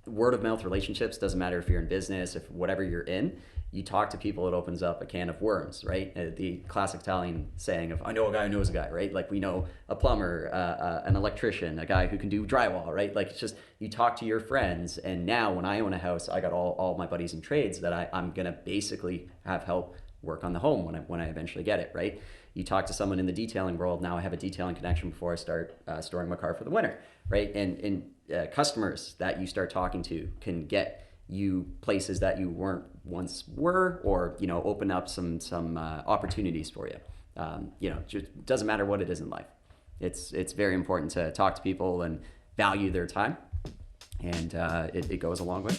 word of mouth relationships, doesn't matter if you're in business, if whatever you're in, you talk to people, it opens up a can of worms, right? The classic Italian saying of, I know a guy who knows a guy, right? Like we know a plumber, an electrician, a guy who can do drywall, right? Like it's just, you talk to your friends. And now when I own a house, I got all my buddies in trades that I'm going to basically have help work on the home when I eventually get it, right? You talk to someone in the detailing world, now I have a detailing connection before I start storing my car for the winter, right? And customers that you start talking to can get you places that you weren't once were, or open up some opportunities for you. Just doesn't matter what it is in life. It's very important to talk to people and value their time, and it goes a long way.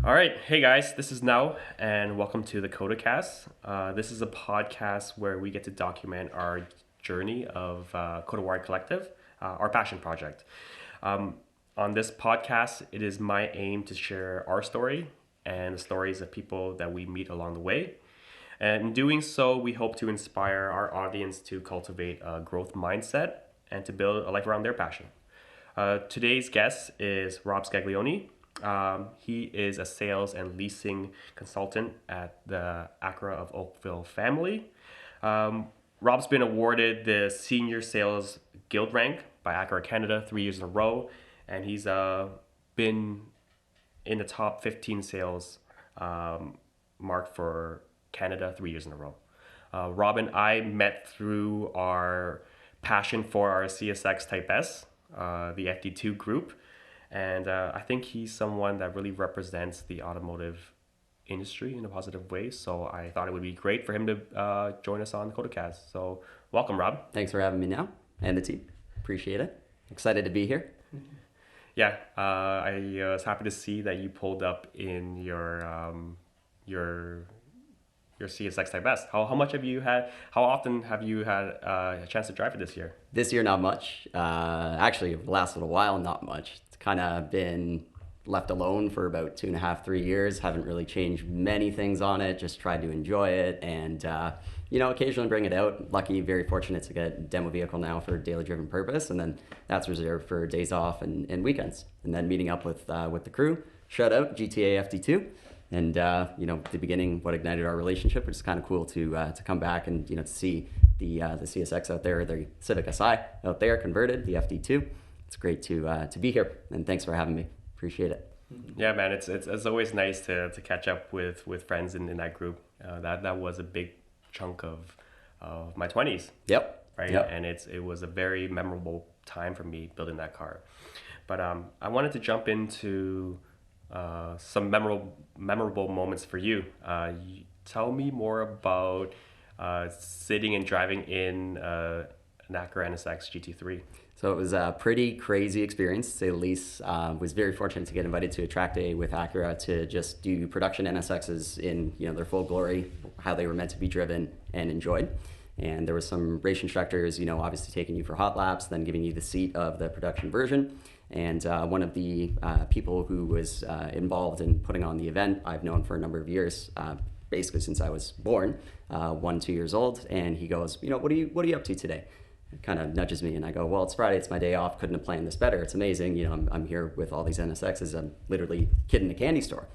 All right, hey guys, this is Now, and welcome to the KodaCast. This is a podcast where we get to document our journey of Kodawari Collective, our passion project. On this podcast, it is my aim to share our story and the stories of people that we meet along the way. And in doing so, we hope to inspire our audience to cultivate a growth mindset and to build a life around their passion. Today's guest is Rob Scaglione. He is a sales and leasing consultant at the Acura of Oakville family. Rob's been awarded the Senior Sales Guild rank by Acura Canada 3 years in a row, and he's been in the top 15 sales mark for Canada 3 years in a row. Rob and I met through our passion for our CSX Type S, the FD2 group, and I think he's someone that really represents the automotive industry in a positive way. So I thought it would be great for him to join us on the KodaCast. So welcome, Rob. Thanks for having me now, and the team. Appreciate it. Excited to be here. Yeah, I was happy to see that you pulled up in your CSX Type S. How much have you had? How often have you had a chance to drive it this year? This year, not much. Actually, the last little while, not much. It's kind of been left alone for about 2.5, 3 years. Haven't really changed many things on it. Just tried to enjoy it, and occasionally bring it out. Lucky, very fortunate to get a demo vehicle now for daily driven purpose, and then that's reserved for days off and weekends. And then meeting up with the crew. Shout out GTA FD2. And the beginning, what ignited our relationship, which is kind of cool to come back and to see the CSX out there, the Civic Si out there converted, the FD2. It's great to be here, and thanks for having me. Appreciate it. Yeah, man, it's always nice to catch up with friends in that group. That was a big chunk of my 20s. Yep. Right. Yep. And it was a very memorable time for me building that car. But I wanted to jump into some memorable moments for you. Tell me more about sitting and driving in an Acura NSX GT3. So it was a pretty crazy experience, to say the least. Was very fortunate to get invited to a track day with Acura to just do production NSXs in their full glory, how they were meant to be driven and enjoyed. And there was some race instructors, obviously taking you for hot laps, then giving you the seat of the production version. And one of the people who was involved in putting on the event, I've known for a number of years, basically since I was born, 2 years old. And he goes, what are you up to today? Kind of nudges me, and I go, well, it's Friday, it's my day off, couldn't have planned this better. It's amazing. I'm here with all these NSXs. I'm literally a kid in a candy store.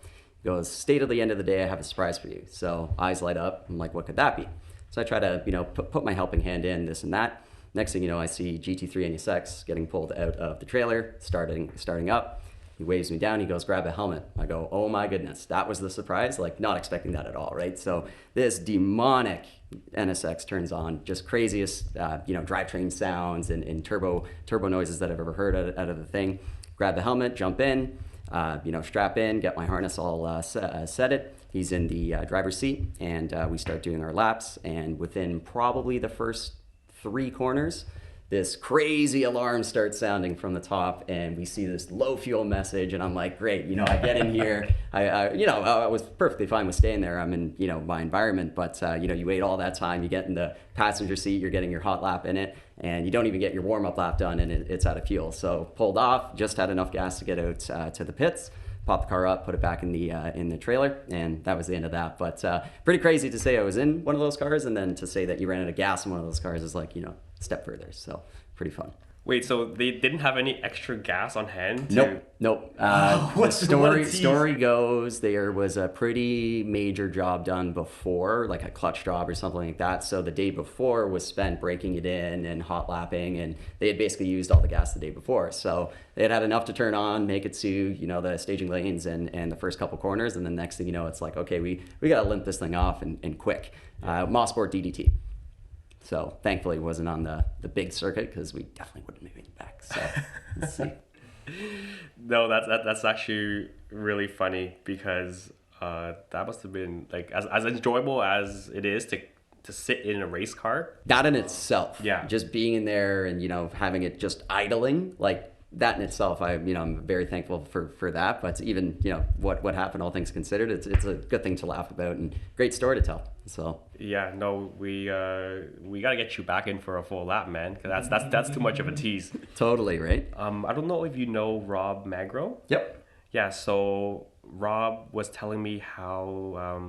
He goes, state of the end of the day, I have a surprise for you. So eyes light up. I'm like, what could that be? So I try to, put my helping hand in, this and that. Next thing you know, I see GT3 NSX getting pulled out of the trailer, starting up. He waves me down. He goes, grab a helmet. I go, oh my goodness, that was the surprise. Like, not expecting that at all, right? So this demonic NSX turns on, just craziest, drivetrain sounds and turbo noises that I've ever heard out of the thing. Grab the helmet, jump in, strap in, get my harness all set it. He's in the driver's seat, and we start doing our laps. And within probably the first 3 corners, this crazy alarm starts sounding from the top, and we see this low fuel message, and I'm like, great, I get in here. I was perfectly fine with staying there. I'm in, my environment, but you wait all that time, you get in the passenger seat, you're getting your hot lap in it, and you don't even get your warm-up lap done, and it's out of fuel. So pulled off, just had enough gas to get out to the pits, pop the car up, put it back in the trailer, and that was the end of that. But pretty crazy to say I was in one of those cars, and then to say that you ran out of gas in one of those cars is like, step further. So pretty fun. Wait, so they didn't have any extra gas on hand? Nope. The What a tease. story goes there was a pretty major job done before, like a clutch job or something like that. So the day before was spent breaking it in and hot lapping, and they had basically used all the gas the day before. So they had enough to turn on, make it to the staging lanes and the first couple corners, and then next thing you know, it's like, okay, we got to limp this thing off and quick. Mosport DDT. So thankfully it wasn't on the big circuit because we definitely wouldn't be moving back. So let's see. No, that's actually really funny because that must have been like as enjoyable as it is to sit in a race car. That in itself, Yeah. just being in there and having it just idling, like that in itself, I'm very thankful for that. But even what happened, all things considered, it's a good thing to laugh about and great story to tell. So Yeah, no, we got to get you back in for a full lap, man, because that's too much of a tease. totally right. I don't know if you know Rob Magro. Yep. Yeah, so Rob was telling me how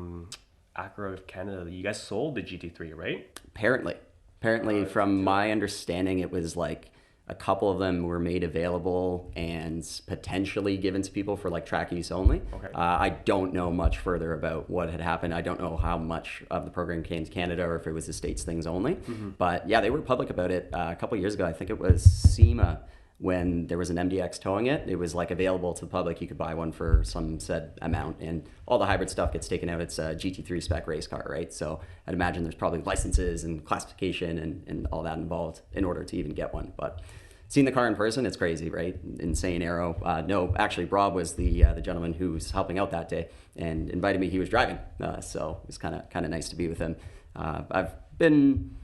Acura of Canada, you guys sold the GT3, right? Apparently, from my understanding, it was like a couple of them were made available and potentially given to people for like track use only. Okay. I don't know much further about what had happened. I don't know how much of the program came to Canada or if it was the States things only. Mm-hmm. But yeah, they were public about it a couple of years ago. I think it was SEMA when there was an MDX towing it. It was like available to the public. You could buy one for some said amount, and all the hybrid stuff gets taken out. It's a GT3 spec race car, right? So I'd imagine there's probably licenses and classification and all that involved in order to even get one. But seeing the car in person, it's crazy, right? Insane aero. No, actually, Rob was the gentleman who was helping out that day and invited me. He was driving, so it was kind of nice to be with him. I've been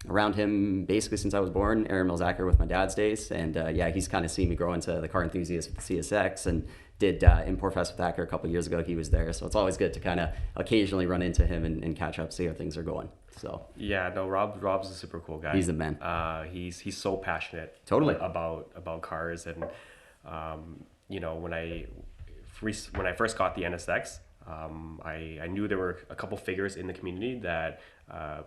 around him basically since I was born. Aaron Mills Acura with my dad's days, and he's kind of seen me grow into the car enthusiast with the CSX, and did Import Fest with Acura a couple of years ago. He was there, so it's always good to kind of occasionally run into him and catch up, see how things are going. So yeah, no, Rob's a super cool guy. He's the man. He's so passionate. Totally. about cars, and when I first got the NSX, I knew there were a couple figures in the community that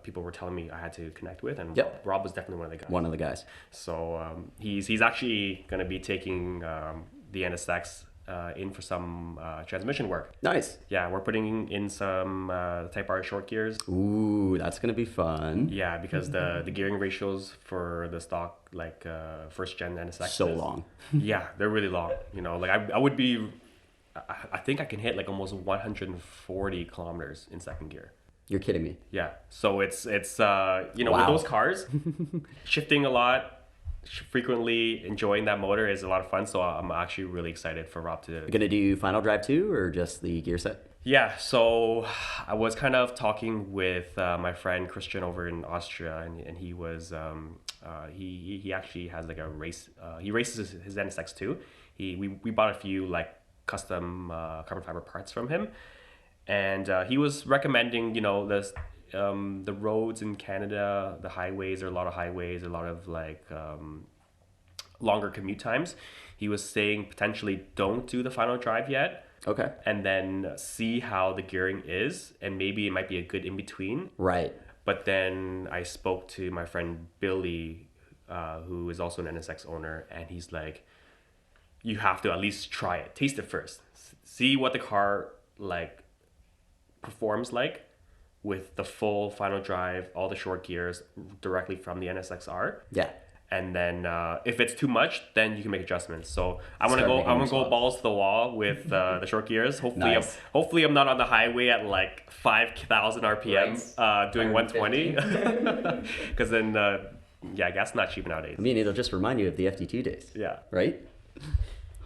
people were telling me I had to connect with, and Yep. Rob was definitely one of the guys. One of the guys. So he's actually going to be taking the NSX in for some transmission work. Nice. Yeah, we're putting in some Type R short gears. Ooh, that's gonna be fun. Yeah, because the gearing ratios for the stock first gen NSX So long. Yeah, they're really long. Like I would be, I think I can hit like almost 140 kilometers in second gear. You're kidding me. Yeah, so it's with Wow. those cars, shifting a lot, frequently enjoying that motor is a lot of fun. So I'm actually really excited for Rob to. You're gonna do final drive too, or just the gear set? Yeah, so I was kind of talking with my friend Christian over in Austria, and he was he actually has like a race. He races his NSX too. We bought a few like custom carbon fiber parts from him, and he was recommending the roads in Canada, the highways. There are a lot of highways, a lot of like longer commute times. He was saying potentially don't do the final drive yet. Okay. And then see how the gearing is, and maybe it might be a good in between. Right. But then I spoke to my friend Billy, who is also an NSX owner, and he's like, you have to at least try it, taste it first, see what the car like performs like with the full final drive, all the short gears directly from the NSXR. Yeah. And then if it's too much, then you can make adjustments. So I'm Start gonna making go them swap. balls to the wall with the short gears. Hopefully, Nice. I'm not on the highway at like 5,000 RPM doing 120. Because then gas not cheap nowadays. I mean, it'll just remind you of the FD2 days. Yeah. Right.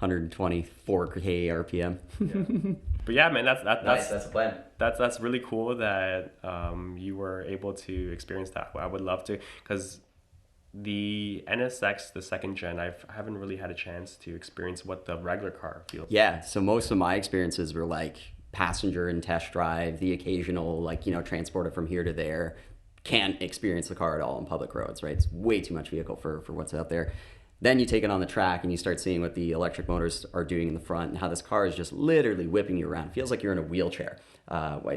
124K RPM. Yeah. But yeah, man, that's the plan. that's really cool that you were able to experience that. I would love to, because the NSX, the second gen, I haven't really had a chance to experience what the regular car feels. Yeah. So most of my experiences were like passenger and test drive, the occasional transporter from here to there. Can't experience the car at all on public roads, right? It's way too much vehicle for what's out there. Then you take it on the track and you start seeing what the electric motors are doing in the front and how this car is just literally whipping you around. It feels like you're in a wheelchair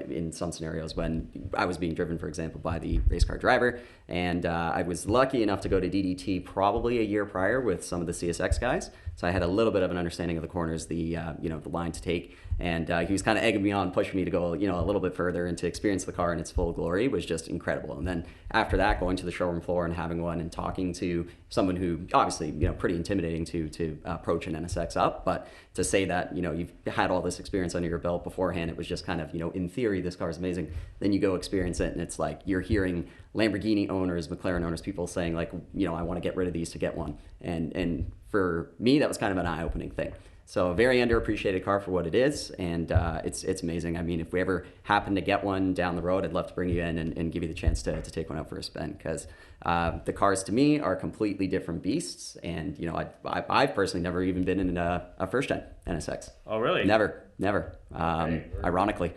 in some scenarios when I was being driven, for example, by the race car driver. And I was lucky enough to go to DDT probably a year prior with some of the CSX guys. So I had a little bit of an understanding of the corners, the line to take. And he was kind of egging me on, pushing me to go, a little bit further and to experience the car in its full glory was just incredible. And then after that, going to the showroom floor and having one and talking to someone who obviously, pretty intimidating to approach an NSX up, but to say that, you've had all this experience under your belt beforehand, it was just kind of, in theory, this car is amazing. Then you go experience it and it's like you're hearing Lamborghini owners, McLaren owners, people saying like, I want to get rid of these to get one. And for me, that was kind of an eye-opening thing. So a very underappreciated car for what it is, and it's amazing. I mean, if we ever happen to get one down the road, I'd love to bring you in and give you the chance to take one out for a spin, because the cars to me are completely different beasts, and I've personally never even been in a first-gen NSX. Oh, really? Never. Ironically.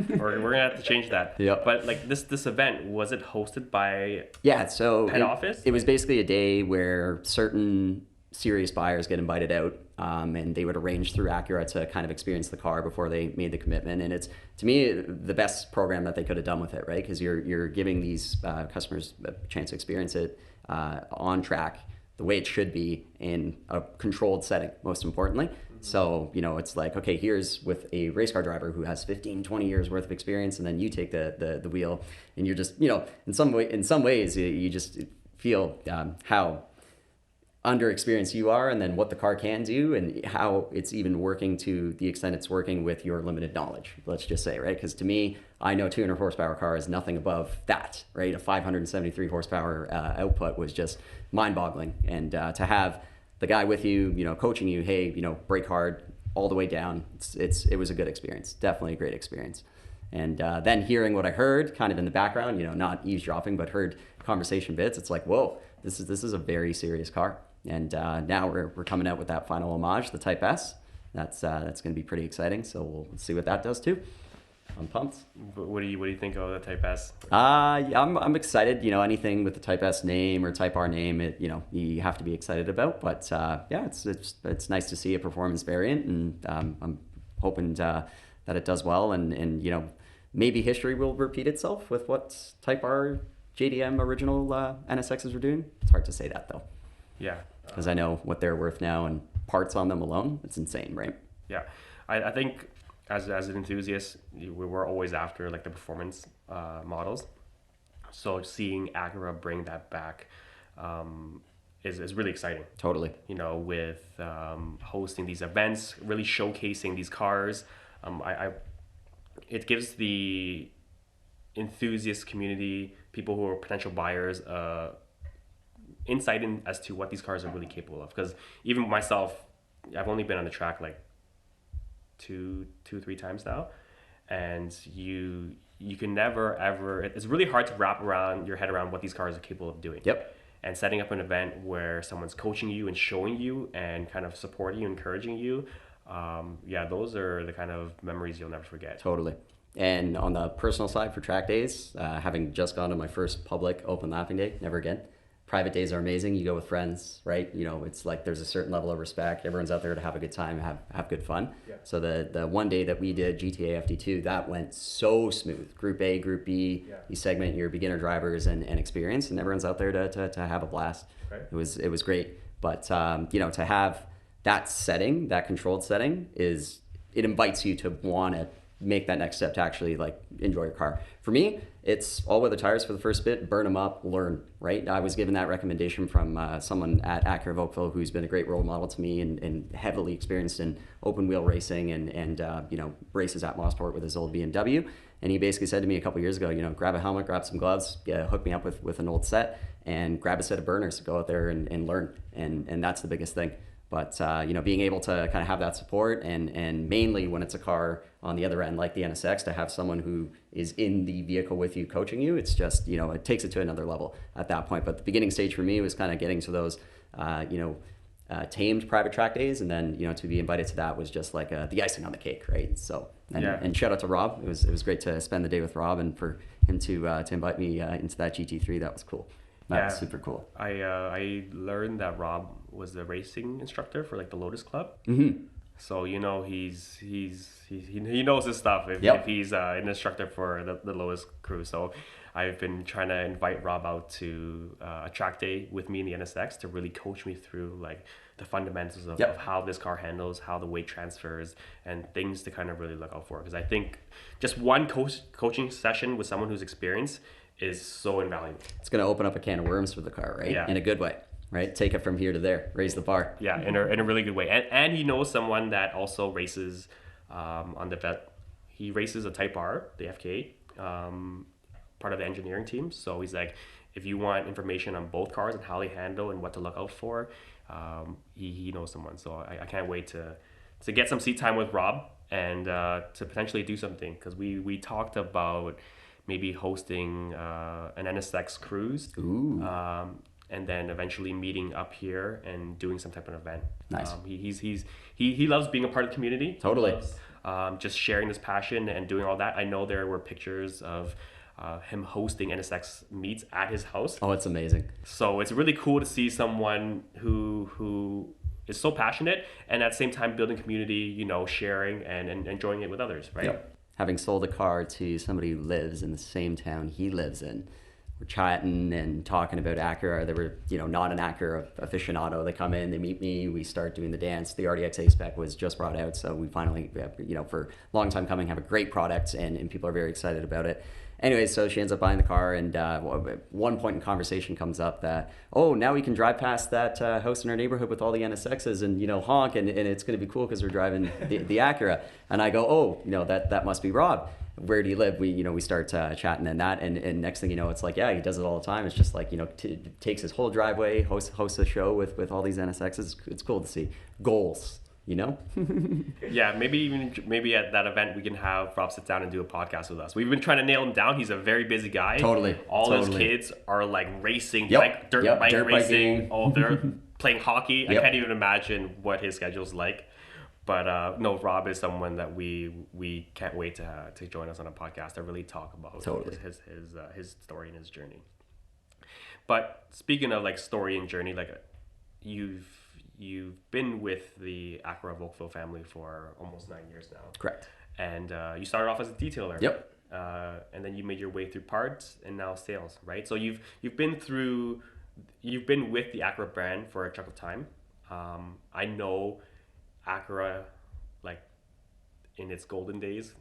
We're gonna have to change that. Yep. But like this event, was it hosted by so head office? It was basically a day where certain serious buyers get invited out, and they would arrange through Acura to kind of experience the car before they made the commitment. And it's, to me, the best program that they could have done with it, right? Because you're giving these customers a chance to experience it on track the way it should be in a controlled setting, most importantly. So, it's like, okay, here's with a race car driver who has 15, 20 years worth of experience, and then you take the wheel, and you're just, in some ways, you just feel how underexperienced you are, and then what the car can do, and how it's even working to the extent it's working with your limited knowledge, let's just say, right? Because to me, I know 200 horsepower car is nothing above that, right? A 573 horsepower output was just mind-boggling. And to have the guy with you, coaching you, hey, brake hard all the way down, it was a good experience, definitely a great experience. And then hearing what I heard kind of in the background, not eavesdropping, but heard conversation bits, it's like, whoa, this is a very serious car. And now we're coming out with that final homage, the Type S. That's going to be pretty exciting. So we'll see what that does too. I'm pumped. What do you think of the Type S? Yeah, I'm excited. Anything with the Type S name or Type R name, you have to be excited about. But yeah, it's nice to see a performance variant, and I'm hoping that it does well. And maybe history will repeat itself with what Type R JDM original NSXs were doing. It's hard to say that though. Yeah. Because I know what they're worth now, and parts on them alone, it's insane, right? Yeah. I think as an enthusiast, we're always after like the performance models. So seeing Acura bring that back is really exciting. Totally. With hosting these events, really showcasing these cars. It gives the enthusiast community, people who are potential buyers, insight as to what these cars are really capable of. Because even myself, I've only been on the track like two, 3 times now, and you can never ever. It's really hard to wrap your head around what these cars are capable of doing. Yep. And setting up an event where someone's coaching you and showing you and kind of supporting you, encouraging you, those are the kind of memories you'll never forget. Totally. And on the personal side for track days, having just gone to my first public open lapping day, never again. Private days are amazing. You go with friends, right? It's like there's a certain level of respect. Everyone's out there to have a good time, have good fun. Yeah. So the one day that we did GTA FD2, that went so smooth. Group A, Group B, you segment your beginner drivers and experience, and everyone's out there to have a blast. Right. It was great. But to have that setting, that controlled setting, it invites you to want to make that next step to actually like enjoy your car. For me, it's all weather tires for the first bit, burn them up, learn, right? I was given that recommendation from someone at Acura of Oakville who's been a great role model to me and heavily experienced in open wheel racing and races at Mossport with his old BMW. And he basically said to me a couple years ago, grab a helmet, grab some gloves, hook me up with an old set, and grab a set of burners to go out there and learn. And that's the biggest thing. But, being able to kind of have that support and mainly when it's a car on the other end, like the NSX, to have someone who is in the vehicle with you coaching you, it's just, it takes it to another level at that point. But the beginning stage for me was kind of getting to those, tamed private track days. And then, to be invited to that was just like the icing on the cake, right? So, and shout out to Rob. It was great to spend the day with Rob and for him to invite me into that GT3. That was cool. That's super cool. I learned that Rob was the racing instructor for like the Lotus Club. So he knows his stuff if he's an instructor for the Lotus crew. So I've been trying to invite Rob out to a track day with me in the NSX to really coach me through like the fundamentals of how this car handles, how the weight transfers, and things to kind of really look out for. Because I think just one coaching session with someone who's experienced is so invaluable. It's going to open up a can of worms for the car, right? Yeah. In a good way, right? Take it from here to there, raise the bar. Yeah, in a really good way. And he knows someone that also races on the vet. He races a Type R, the FK, part of the engineering team. So he's like, if you want information on both cars and how they handle and what to look out for, he knows someone. So I can't wait to get some seat time with Rob and to potentially do something, because we talked about maybe hosting an NSX cruise. Ooh. And then eventually meeting up here and doing some type of event. Nice. He loves being a part of the community. Totally. He loves, just sharing this passion and doing all that. I know there were pictures of him hosting NSX meets at his house. Oh, it's amazing. So it's really cool to see someone who is so passionate and at the same time building community, sharing and enjoying it with others, right? Yep. Having sold a car to somebody who lives in the same town he lives in, we're chatting and talking about Acura. They were, not an Acura aficionado. They come in, they meet me, we start doing the dance. The RDX A-Spec was just brought out, so we finally, for a long time coming, have a great product, and people are very excited about it. Anyway, so she ends up buying the car, and one point in conversation comes up that, now we can drive past that house in our neighborhood with all the NSXs and, honk, and it's going to be cool because we're driving the Acura. And I go, that must be Rob. Where do you live? We start chatting and next thing you know, it's like, yeah, he does it all the time. It's just like, takes his whole driveway, hosts a show with all these NSXs. It's cool to see. Goals. Yeah, maybe at that event we can have Rob sit down and do a podcast with us. We've been trying to nail him down. He's a very busy guy. Totally. All his kids are like racing, dirt bike racing. They're playing hockey. Yep. I can't even imagine what his schedule's like. But no, Rob is someone that we can't wait to join us on a podcast to really talk about his story and his journey. But speaking of like story and journey, like you've been with the Acura of Oakville family for almost 9 years now. Correct. And you started off as a detailer. Yep. And then you made your way through parts and now sales, right? So you've been with the Acura brand for a chunk of time. I know Acura, like in its golden days,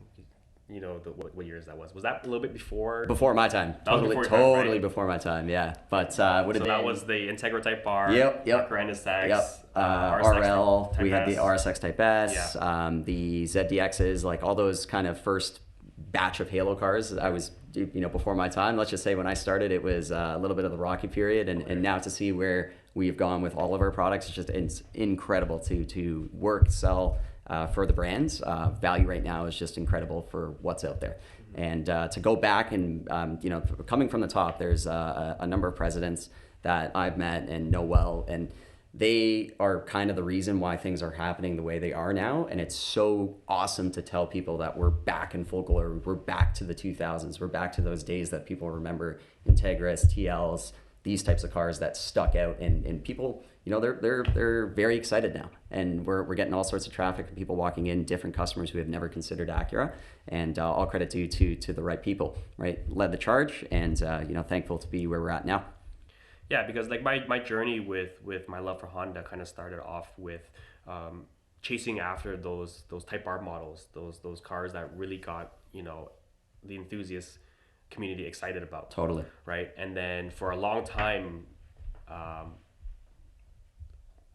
what years that was. Was that a little bit before? Before my time. Totally before my time, yeah. But that was the Integra Type R. Yep. Acura NSX. RL. We had the S. RSX Type S. Yeah. The ZDXs, like all those kind of first batch of Halo cars. I was, before my time. Let's just say when I started, it was a little bit of the rocky period, and now to see where we've gone with all of our products, it's incredible to work, sell. For the brands, value right now is just incredible for what's out there. And to go back and, coming from the top, there's a number of presidents that I've met and know well, and they are kind of the reason why things are happening the way they are now. And it's so awesome to tell people that we're back in full glory. We're back to the 2000s. We're back to those days that people remember, Integras, TLs, these types of cars that stuck out, and people, they're very excited now, and we're getting all sorts of traffic and people walking in, different customers who have never considered Acura, and all credit due to the right people, right? Led the charge, and thankful to be where we're at now. Yeah, because like my journey with my love for Honda kind of started off with chasing after those Type R models, those cars that really got the enthusiasts community excited about. Totally. Right. And then for a long time,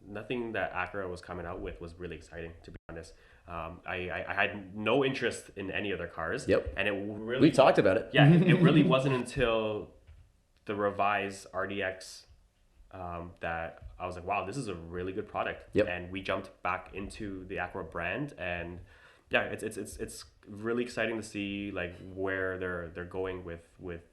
nothing that Acura was coming out with was really exciting, to be honest. I had no interest in any other cars. Yep. And it really, we talked about it. Yeah. It really wasn't until the revised RDX that I was like, wow, this is a really good product. Yep. And we jumped back into the Acura brand, and yeah, it's really exciting to see like where they're going with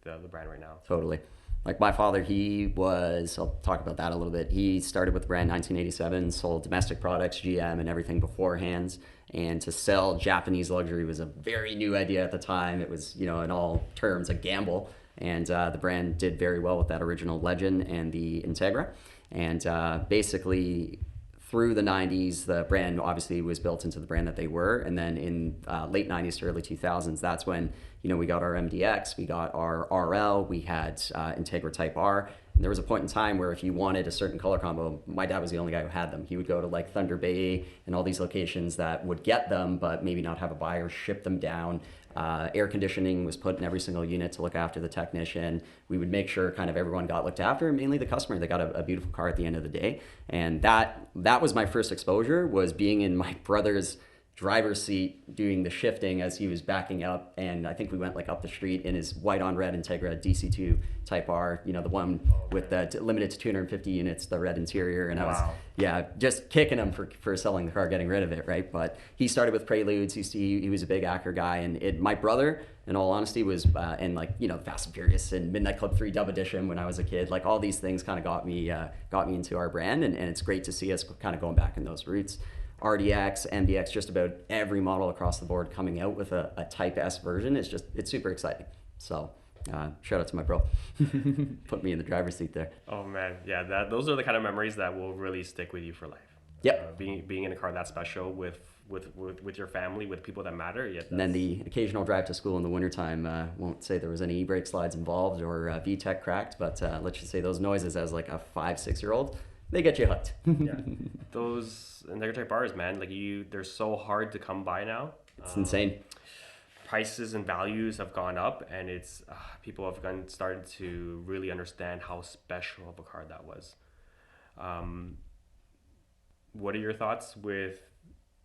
the brand right now. Totally. Like my father, I'll talk about that a little bit. He started with the brand 1987, sold domestic products, GM and everything beforehand. And to sell Japanese luxury was a very new idea at the time. It was, in all terms, a gamble. And the brand did very well with that original Legend and the Integra. And basically, through the 90s, the brand obviously was built into the brand that they were. And then in late 90s to early 2000s, that's when, we got our MDX, we got our RL, we had Integra Type R. And there was a point in time where if you wanted a certain color combo, my dad was the only guy who had them. He would go to like Thunder Bay and all these locations that would get them, but maybe not have a buyer ship them down. Air conditioning was put in every single unit to look after the technician. We would make sure kind of everyone got looked after, mainly the customer. They got a beautiful car at the end of the day. And that was my first exposure, was being in my brother's driver's seat doing the shifting as he was backing up. And I think we went like up the street in his white on red Integra DC2 Type R, the one with the limited to 250 units, the red interior. And wow. I was, just kicking him for selling the car, getting rid of it, right? But he started with Preludes. He was a big Acura guy. And my brother, in all honesty, was in like, Fast and Furious and Midnight Club 3 Dub Edition when I was a kid. Like all these things kind of got me into our brand. And it's great to see us kind of going back in those roots. RDX, MDX, just about every model across the board coming out with a Type S version. It's super exciting. So shout out to my bro. Put me in the driver's seat there. Oh man, yeah, those are the kind of memories that will really stick with you for life. Yep. Being in a car that special with your family, with people that matter. Yeah. And then the occasional drive to school in the wintertime. Won't say there was any e-brake slides involved or VTEC cracked, but let's just say those noises as like a 5-6-year-old, they get you hooked. Yeah. Those Integra Type R's, man, like they're so hard to come by now. It's insane. Prices and values have gone up, and it's people have started to really understand how special of a car that was. What are your thoughts with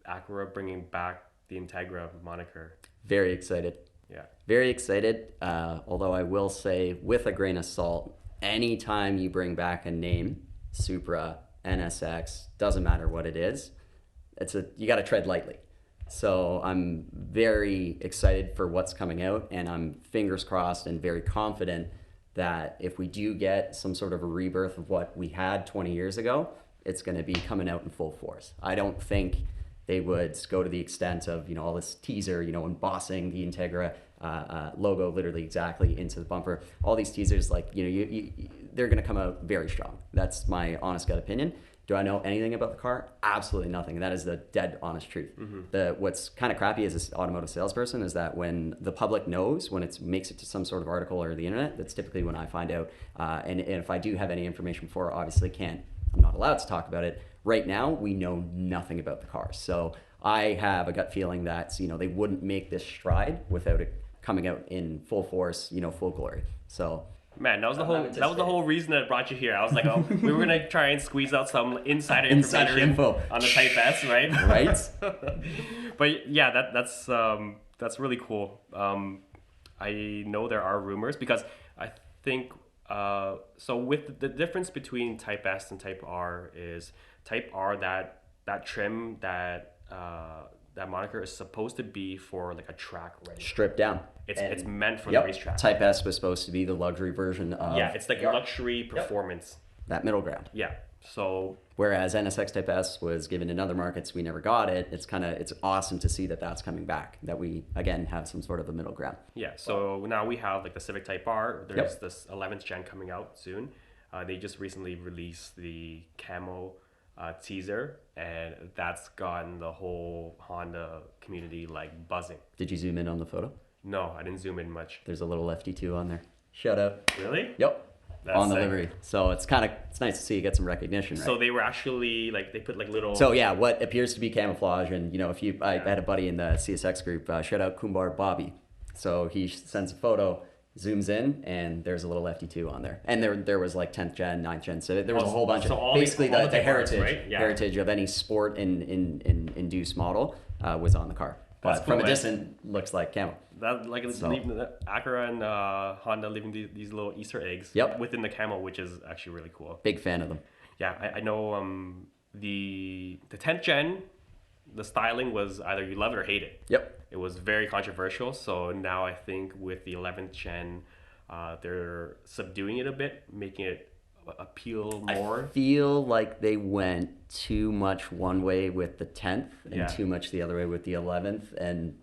Acura bringing back the Integra moniker? Very excited. Yeah. Very excited. Although I will say, with a grain of salt, anytime you bring back a name, Supra, NSX, doesn't matter what it is, you got to tread lightly. So I'm very excited for what's coming out, and I'm fingers crossed and very confident that if we do get some sort of a rebirth of what we had 20 years ago, it's going to be coming out in full force. I don't think they would go to the extent of, all this teaser, embossing the Integra logo literally exactly into the bumper. All these teasers, like, they're going to come out very strong. That's my honest gut opinion. Do I know anything about the car? Absolutely nothing. And that is the dead honest truth. Mm-hmm. What's kind of crappy as an automotive salesperson is that when the public knows, when it makes it to some sort of article or the internet, that's typically when I find out. And if I do have any information before, obviously I'm not allowed to talk about it. Right now, we know nothing about the car. So I have a gut feeling that, they wouldn't make this stride without it coming out in full force, full glory. So man, that was the whole reason that brought you here. I was like, we were gonna try and squeeze out some insider info on the Type S, right? Right. But yeah, that's really cool. I know there are rumors because I think so. With the difference between Type S and Type R is Type R that trim that moniker is supposed to be for like a track ready. Stripped down. It's meant for the racetrack. Type S was supposed to be the luxury version of... Yeah, it's like luxury performance. That middle ground. Yeah, so... Whereas NSX Type S was given in other markets, we never got it. It's awesome to see that that's coming back, that we, again, have some sort of a middle ground. Yeah, so now we have like the Civic Type R. There's this 11th gen coming out soon. They just recently released the camo teaser, and that's gotten the whole Honda community like buzzing. Did you zoom in on the photo? No, I didn't zoom in much. There's a little FT2 on there. Shout out. Really? Yep. That's on the sick. livery. So it's nice to see you get some recognition, right? So they were actually like, they put like little... So yeah, what appears to be camouflage, and I had a buddy in the CSX group, shout out Kumbar Bobby. So he sends a photo, zooms in, and there's a little FT2 on there. And there was like 10th gen, 9th gen, so there was a whole bunch of... Basically the heritage, right? Heritage of any sport in induced model was on the car. But from a distance, looks like camo. That leaving the Acura and Honda leaving these little Easter eggs within the camo, which is actually really cool. Big fan of them. Yeah, I know the 10th gen, the styling was either you love it or hate it. Yep. It was very controversial. So now I think with the 11th gen, they're subduing it a bit, making it appeal more. I feel like they went too much one way with the 10th and too much the other way with the 11th, and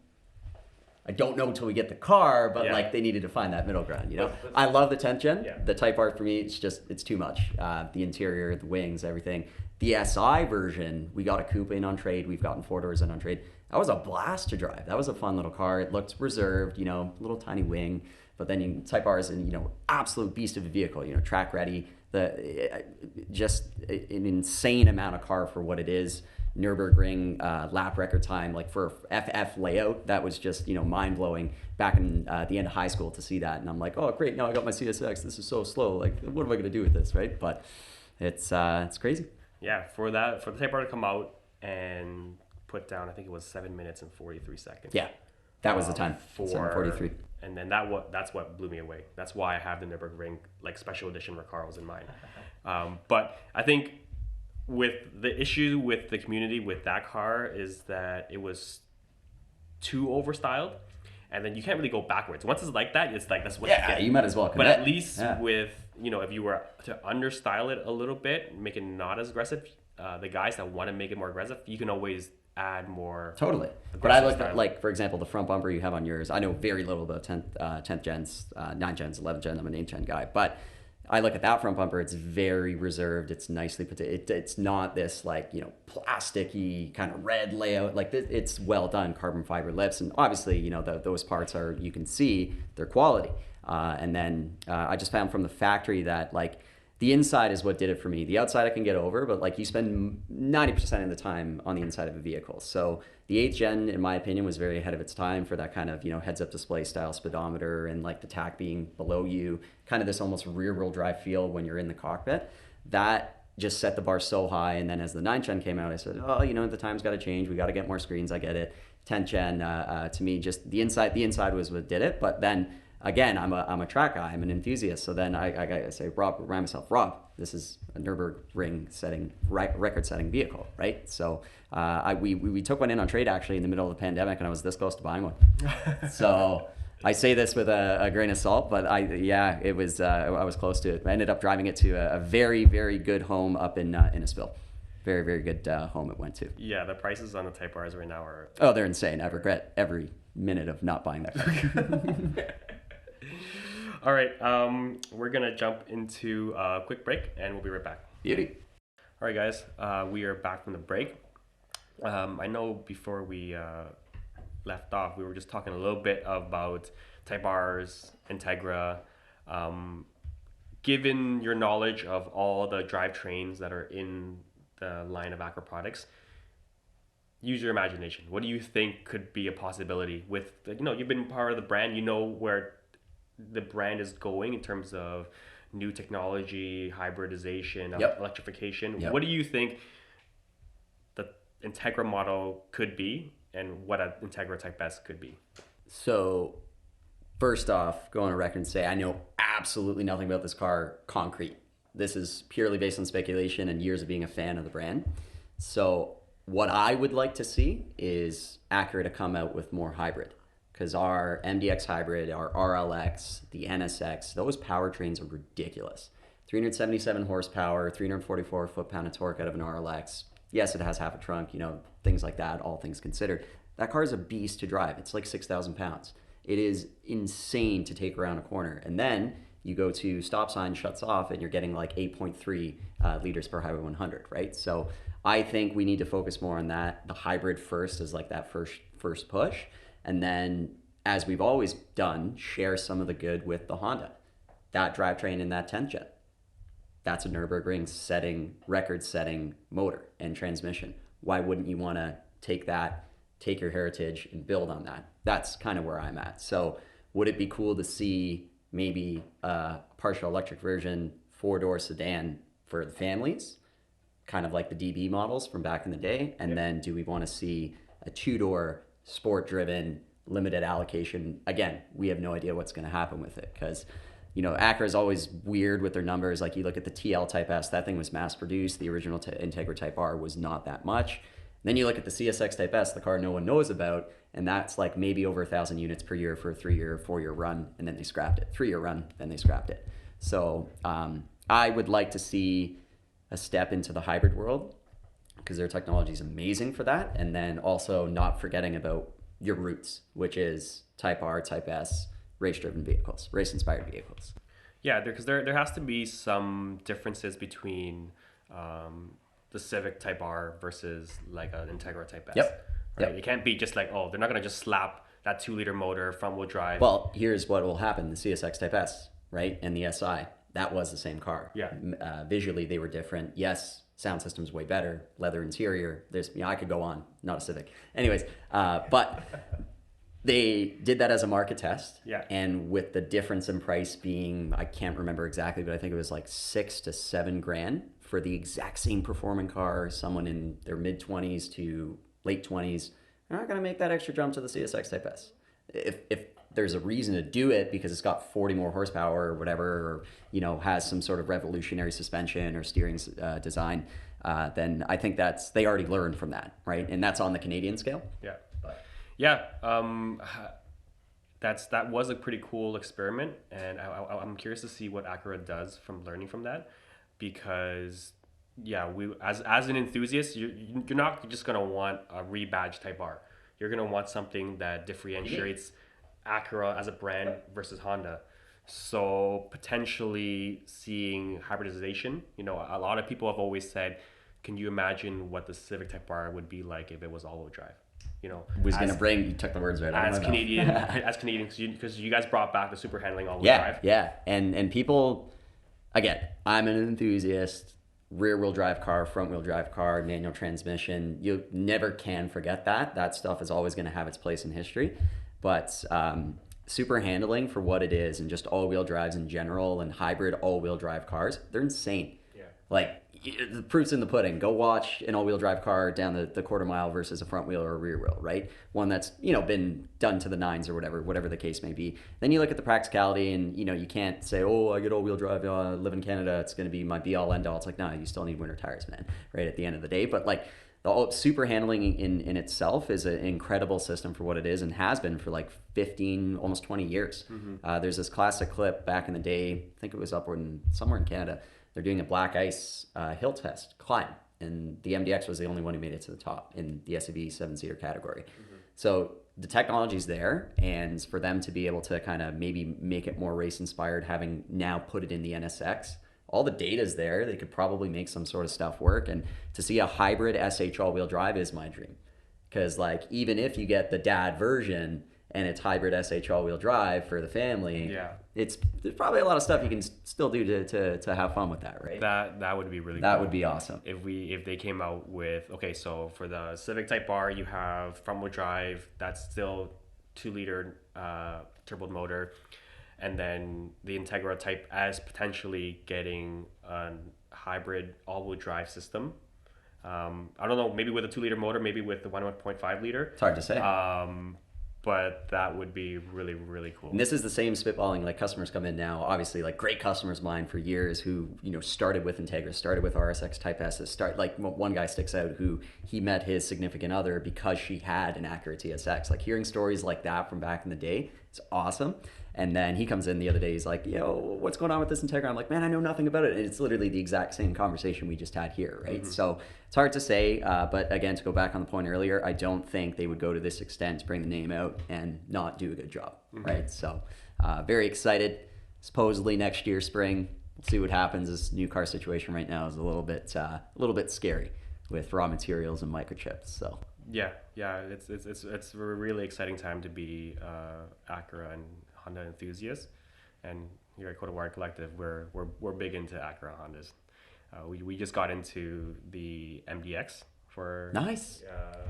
I don't know until we get the car, but Yeah. like they needed to find that middle ground, you know? I love the 10th gen. Yeah. The Type R for me, it's too much. The interior, the wings, everything. The SI version, we got a coupe in on trade. We've gotten 4-doors in on trade. That was a blast to drive. That was a fun little car. It looked reserved, you know, little tiny wing. But then Type R is an, absolute beast of a vehicle, track ready. Just an insane amount of car for what it is. Nürburgring lap record time, like for FF layout, that was just mind blowing back in the end of high school to see that. And I'm like, oh great, now I got my CSX. This is so slow. Like, what am I gonna do with this, right? But it's crazy. Yeah, for the Type R to come out and put down, I think it was 7 minutes and 43 seconds. Yeah, that was the time. For 7:43. And then that's what blew me away. That's why I have the Nürburgring like special edition Recaros in mind. But I think with the issue with the community with that car is that it was too overstyled, and then you can't really go backwards. Once it's like that, it's like that's what you get. You might as well commit. But at least with if you were to understyle it a little bit, make it not as aggressive, the guys that want to make it more aggressive, you can always add more. Totally. But I looked at, like, for example, the front bumper you have on yours. I know very little about 10th gens, 9 gens, 11 gen. I'm an 8 gen guy. But I look at that front bumper. It's very reserved. It's nicely put. It's not this like plasticky kind of red layout. Like it's well done, carbon fiber lips, and obviously those parts are, you can see their quality. And then I just found from the factory that like the inside is what did it for me. The outside I can get over, but like you spend 90% of the time on the inside of a vehicle. So the 8th gen, in my opinion, was very ahead of its time for that kind of heads-up display style speedometer and like the tach being below you, kind of this almost rear-wheel drive feel when you're in the cockpit. That just set the bar so high. And then as the 9th gen came out, I said, oh, the time's got to change. We got to get more screens. I get it. 10th gen, to me, just the inside was what did it. But then again, I'm a track guy. I'm an enthusiast. So then I say, remind myself, Rob, this is a Nürburgring record-setting vehicle, right? So we took one in on trade actually in the middle of the pandemic, and I was this close to buying one. So I say this with a grain of salt, but I was close to it. I ended up driving it to a very, very good home up in Innisfil. Very, very good home it went to. Yeah, the prices on the Type Rs right now are... Oh, they're insane. I regret every minute of not buying that car. All right, we're going to jump into a quick break, and we'll be right back. Beauty. All right, guys, we are back from the break. I know before we left off, we were just talking a little bit about Type Rs, Integra. Given your knowledge of all the drivetrains that are in the line of Acura products, use your imagination. What do you think could be a possibility with, you've been part of the brand, where the brand is going in terms of new technology, hybridization, electrification. Yep. What do you think the Integra model could be, and what an Integra Type S could be? So first off, go on a record and say I know absolutely nothing about this car concrete. This is purely based on speculation and years of being a fan of the brand. So what I would like to see is Acura to come out with more hybrid. Because our MDX hybrid, our RLX, the NSX, those powertrains are ridiculous. 377 horsepower, 344 foot-pound of torque out of an RLX. Yes, it has half a trunk, things like that, all things considered. That car is a beast to drive. It's like 6,000 pounds. It is insane to take around a corner. And then you go to stop sign, shuts off, and you're getting like 8.3 liters per highway 100, right? So I think we need to focus more on that. The hybrid first is like that first push. And then, as we've always done, share some of the good with the Honda. That drivetrain in that 10th gen. That's a Nürburgring record-setting motor and transmission. Why wouldn't you want to take your heritage and build on that? That's kind of where I'm at. So would it be cool to see maybe a partial electric version, 4-door sedan for the families, kind of like the DB models from back in the day? And then do we want to see a 2-door sport-driven, limited allocation? Again, we have no idea what's going to happen with it because, Acura is always weird with their numbers. Like you look at the TL Type S, that thing was mass-produced. The original Integra Type R was not that much. And then you look at the CSX Type S, the car no one knows about, and that's like maybe over 1,000 units per year for a 3-year, 4-year run, and then they scrapped it. 3-year run, then they scrapped it. So I would like to see a step into the hybrid world, because their technology is amazing for that. And then also not forgetting about your roots, which is Type R, Type S, race-driven vehicles, race-inspired vehicles. Yeah, because there has to be some differences between the Civic Type R versus like an Integra Type S. Yep. Right? Yep. It can't be just like, oh, they're not going to just slap that 2-liter motor, front-wheel drive. Well, here's what will happen. The CSX Type S, right, and the SI, that was the same car. Yeah. Visually, they were different. Yes, sound system's way better. Leather interior. There's, I could go on. Not a Civic. Anyways, but they did that as a market test. Yeah. And with the difference in price being, I can't remember exactly, but I think it was like $6,000 to $7,000 for the exact same performing car, someone in their mid-20s to late 20s, they're not going to make that extra jump to the CSX Type S. If there's a reason to do it because it's got 40 more horsepower or whatever, or has some sort of revolutionary suspension or steering design, then I think they already learned from that, right? And that's on the Canadian scale. Yeah. Yeah. That was a pretty cool experiment, and I'm curious to see what Acura does from learning from that, because we as an enthusiast, you're not just gonna want a rebadged Type R. You're gonna want something that differentiates Acura as a brand versus Honda. So potentially seeing hybridization. A lot of people have always said, can you imagine what the Civic Type R would be like if it was all-wheel drive? You took the words right out of my mouth. As Canadian, because you guys brought back the super handling all-wheel drive. Yeah, and people, again, I'm an enthusiast. Rear-wheel drive car, front-wheel drive car, manual transmission. You never can forget that. That stuff is always going to have its place in history. But super handling for what it is, and just all-wheel drives in general, and hybrid all-wheel drive cars, they're insane. Yeah. Like, the proof's in the pudding. Go watch an all-wheel drive car down the quarter mile versus a front wheel or a rear wheel, right? One that's been done to the nines or whatever the case may be. Then you look at the practicality, and you can't say, oh, I get all-wheel drive, live in Canada, it's going to be my be-all end-all. It's like, no, you still need winter tires, man, right? At the end of the day. But like, the super handling in itself is an incredible system for what it is, and has been for like 15, almost 20 years. Mm-hmm. There's this classic clip back in the day, I think it was somewhere in Canada. They're doing a black ice hill test climb, and the MDX was the only one who made it to the top in the SUV 7-seater category. Mm-hmm. So the technology's there, and for them to be able to kind of maybe make it more race inspired, having now put it in the NSX, all the data's there. They could probably make some sort of stuff work, and to see a hybrid SH all-wheel drive is my dream, because like, even if you get the dad version and it's hybrid SH all-wheel drive for the family, there's probably a lot of stuff you can still do to have fun with that, right? That would be really cool. That would be awesome. If they came out with, okay, so for the Civic Type R, you have front-wheel drive, that's still 2-liter turbo motor, and then the Integra Type S potentially getting a hybrid all-wheel drive system. I don't know, maybe with a 2-liter motor, maybe with the 1.5 liter. It's hard to say. But that would be really, really cool. And this is the same spitballing, like customers come in now, obviously like great customers of mine for years who, started with Integra, started with RSX Type S, like one guy sticks out who he met his significant other because she had an Acura TSX. Like hearing stories like that from back in the day, it's awesome. And then he comes in the other day, he's like, what's going on with this Integra? I'm like, man, I know nothing about it. And it's literally the exact same conversation we just had here, right? Mm-hmm. So it's hard to say, but again, to go back on the point earlier, I don't think they would go to this extent to bring the name out and not do a good job, mm-hmm. right? So very excited. Supposedly next year, spring, we'll see what happens. This new car situation right now is a little bit scary with raw materials and microchips, so. Yeah, it's a really exciting time to be Acura and Honda enthusiasts, and here at Kodawari Collective, we're big into Acura Hondas. We just got into the MDX for nice.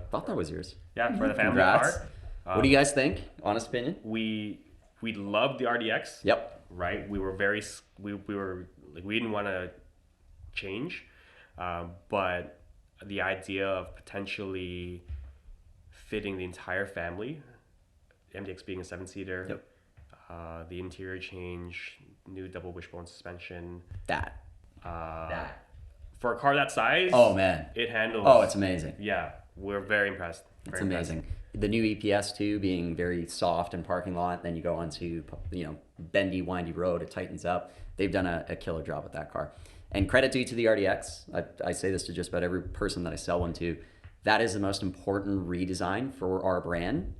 Thought that was yours. Yeah, for the family Congrats. car. What do you guys think? Honest opinion? We loved the RDX. Yep. Right. We were we didn't want to change, but the idea of potentially fitting the entire family, MDX being a 7-seater. Yep. The interior change, new double wishbone suspension. That. For a car that size, oh man, it handles. Oh, it's amazing. Yeah, we're very impressed. It's amazing. The new EPS too, being very soft in parking lot. Then you go onto bendy, windy road. It tightens up. They've done a killer job with that car. And credit due to the RDX. I say this to just about every person that I sell one to. That is the most important redesign for our brand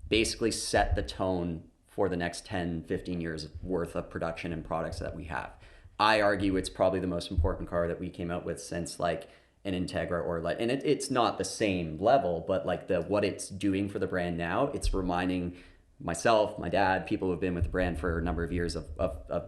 basically set the tone for the next 10, 15 years worth of production and products that we have. I argue it's probably the most important car that we came out with since like an Integra or like, and it's not the same level, but like what it's doing for the brand now, it's reminding myself, my dad, people who've been with the brand for a number of years of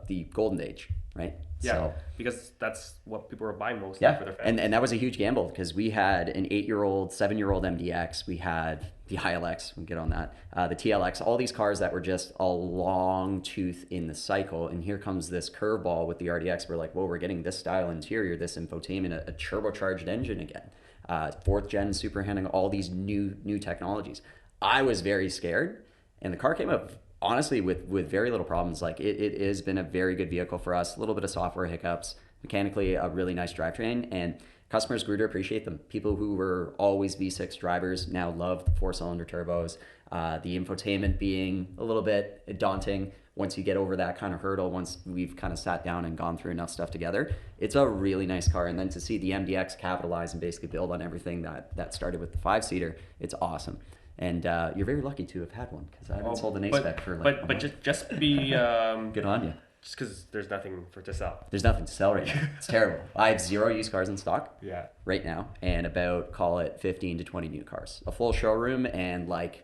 the golden age, right? Yeah, So, because that's what people are buying mostly yeah, for their families. and that was a huge gamble because we had an 8-year-old, 7-year-old MDX, we had the ILX, we'll get on that, the TLX, all these cars that were just a long tooth in the cycle. And here comes this curveball with the RDX. We're like, whoa, we're getting this style interior, this infotainment, a turbocharged engine again, 4th gen super handling, all these new technologies. I was very scared, and the car came up honestly with very little problems. Like it has been a very good vehicle for us. A little bit of software hiccups, mechanically a really nice drivetrain, and customers grew to appreciate them. People who were always V6 drivers now love the 4-cylinder turbos. The infotainment being a little bit daunting once you get over that kind of hurdle, once we've kind of sat down and gone through enough stuff together, it's a really nice car. And then to see the MDX capitalize and basically build on everything that started with the 5-seater, it's awesome. And you're very lucky to have had one because I haven't sold an A-Spec for like. But just be good on you. Just because there's nothing to sell. There's nothing to sell right now. It's terrible. I have 0 used cars in stock. Yeah. Right now, and about call it 15 to 20 new cars, a full showroom, and like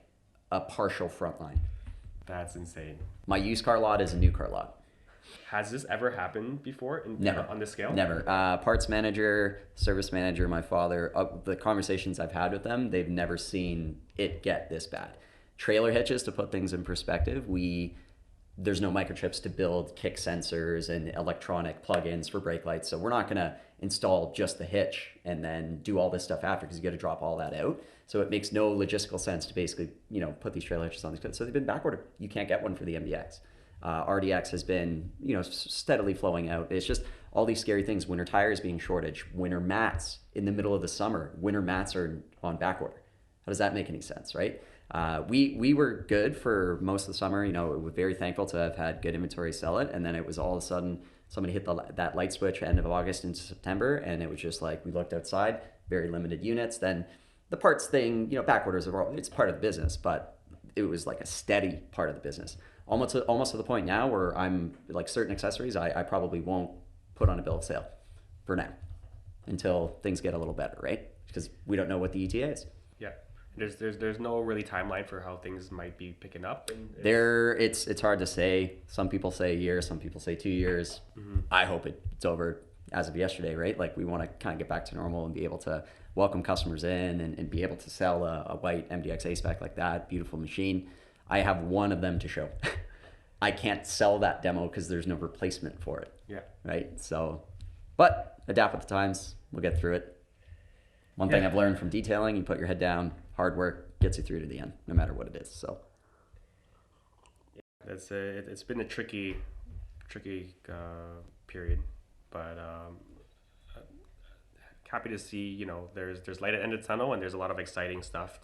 a partial front line. That's insane. My used car lot is a new car lot. Has this ever happened before? Never. On this scale? Never. Parts manager, service manager, my father, the conversations I've had with them, they've never seen it get this bad. Trailer hitches, to put things in perspective, there's no microchips to build kick sensors and electronic plugins for brake lights. So we're not going to install just the hitch and then do all this stuff after because you got to drop all that out. So it makes no logistical sense to basically, put these trailer hitches on these. So they've been backordered. You can't get one for the MDX. RDX has been, steadily flowing out. It's just all these scary things. Winter tires being shortage, winter mats in the middle of the summer. Winter mats are on back order. How does that make any sense, right? We were good for most of the summer. We're very thankful to have had good inventory sell it. And then it was all of a sudden somebody hit that light switch end of August into September, and it was just like we looked outside, very limited units. Then the parts thing, back orders it's part of the business, but it was like a steady part of the business. Almost to the point now where I'm like certain accessories I probably won't put on a bill of sale for now until things get a little better, right? Because we don't know what the ETA is. Yeah. There's no really timeline for how things might be picking up. It's hard to say. Some people say a year, some people say 2 years. Mm-hmm. I hope it's over as of yesterday, right? Like we want to kind of get back to normal and be able to welcome customers in and be able to sell a white MDX A-Spec like that, beautiful machine. I have one of them to show. I can't sell that demo because there's no replacement for it. Yeah. Right? So, but adapt with the times. We'll get through it. One thing I've learned from detailing, you put your head down, hard work gets you through to the end, no matter what it is. So. It's been a tricky period, but happy to see, there's light at the end of the tunnel and there's a lot of exciting stuff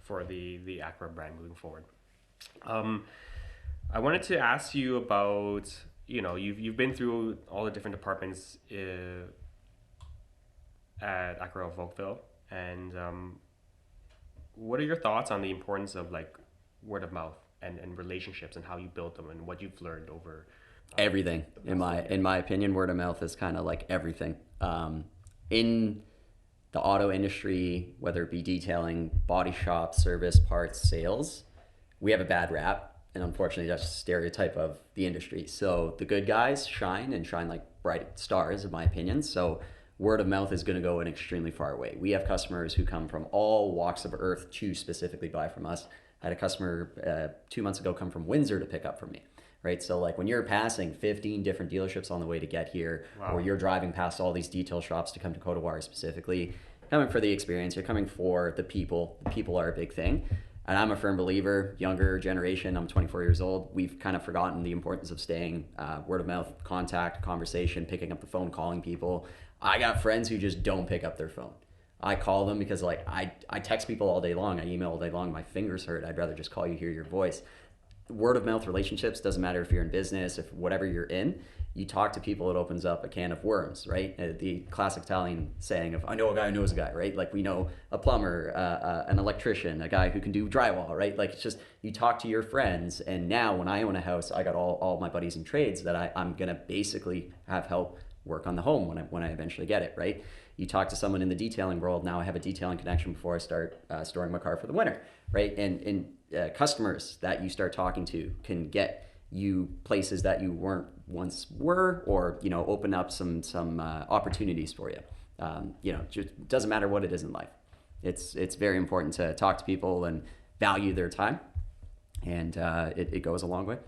for the Acura brand moving forward. I wanted to ask you about, you've been through all the different departments at Acura of Oakville, and what are your thoughts on the importance of like word of mouth and relationships and how you build them and what you've learned over everything? In my opinion, word of mouth is kind of like everything. In the auto industry, whether it be detailing, body shop, service, parts, sales, we have a bad rap. And unfortunately, that's a stereotype of the industry. So the good guys shine like bright stars, in my opinion. So word of mouth is going to go an extremely far way. We have customers who come from all walks of earth to specifically buy from us. I had a customer 2 months ago come from Windsor to pick up from me. Right, so like when you're passing 15 different dealerships on the way to get here, wow, or you're driving past all these detail shops to come to Kodawari specifically, coming for the experience, you're coming for the people. The people are a big thing. And I'm a firm believer, younger generation, I'm 24 years old, we've kind of forgotten the importance of staying word of mouth, contact, conversation, picking up the phone, calling people. I got friends who just don't pick up their phone. I call them because like I text people all day long, I email all day long, my fingers hurt, I'd rather just call you, hear your voice. Word of mouth relationships, doesn't matter if you're in business, if whatever you're in, You talk to people, it opens up a can of worms, right? The classic Italian saying of, I know a guy who knows a guy, right? Like we know a plumber, an electrician, a guy who can do drywall, right? Like it's just, you talk to your friends, and now when I own a house, I got all my buddies in trades that I'm gonna basically have help work on the home when I eventually get it, right? You talk to someone in the detailing world, now I have a detailing connection before I start storing my car for the winter, right? And customers that you start talking to can get you places that you weren't once were, or open up some opportunities for you. Just doesn't matter what it is in life. It's very important to talk to people and value their time, and it goes a long way.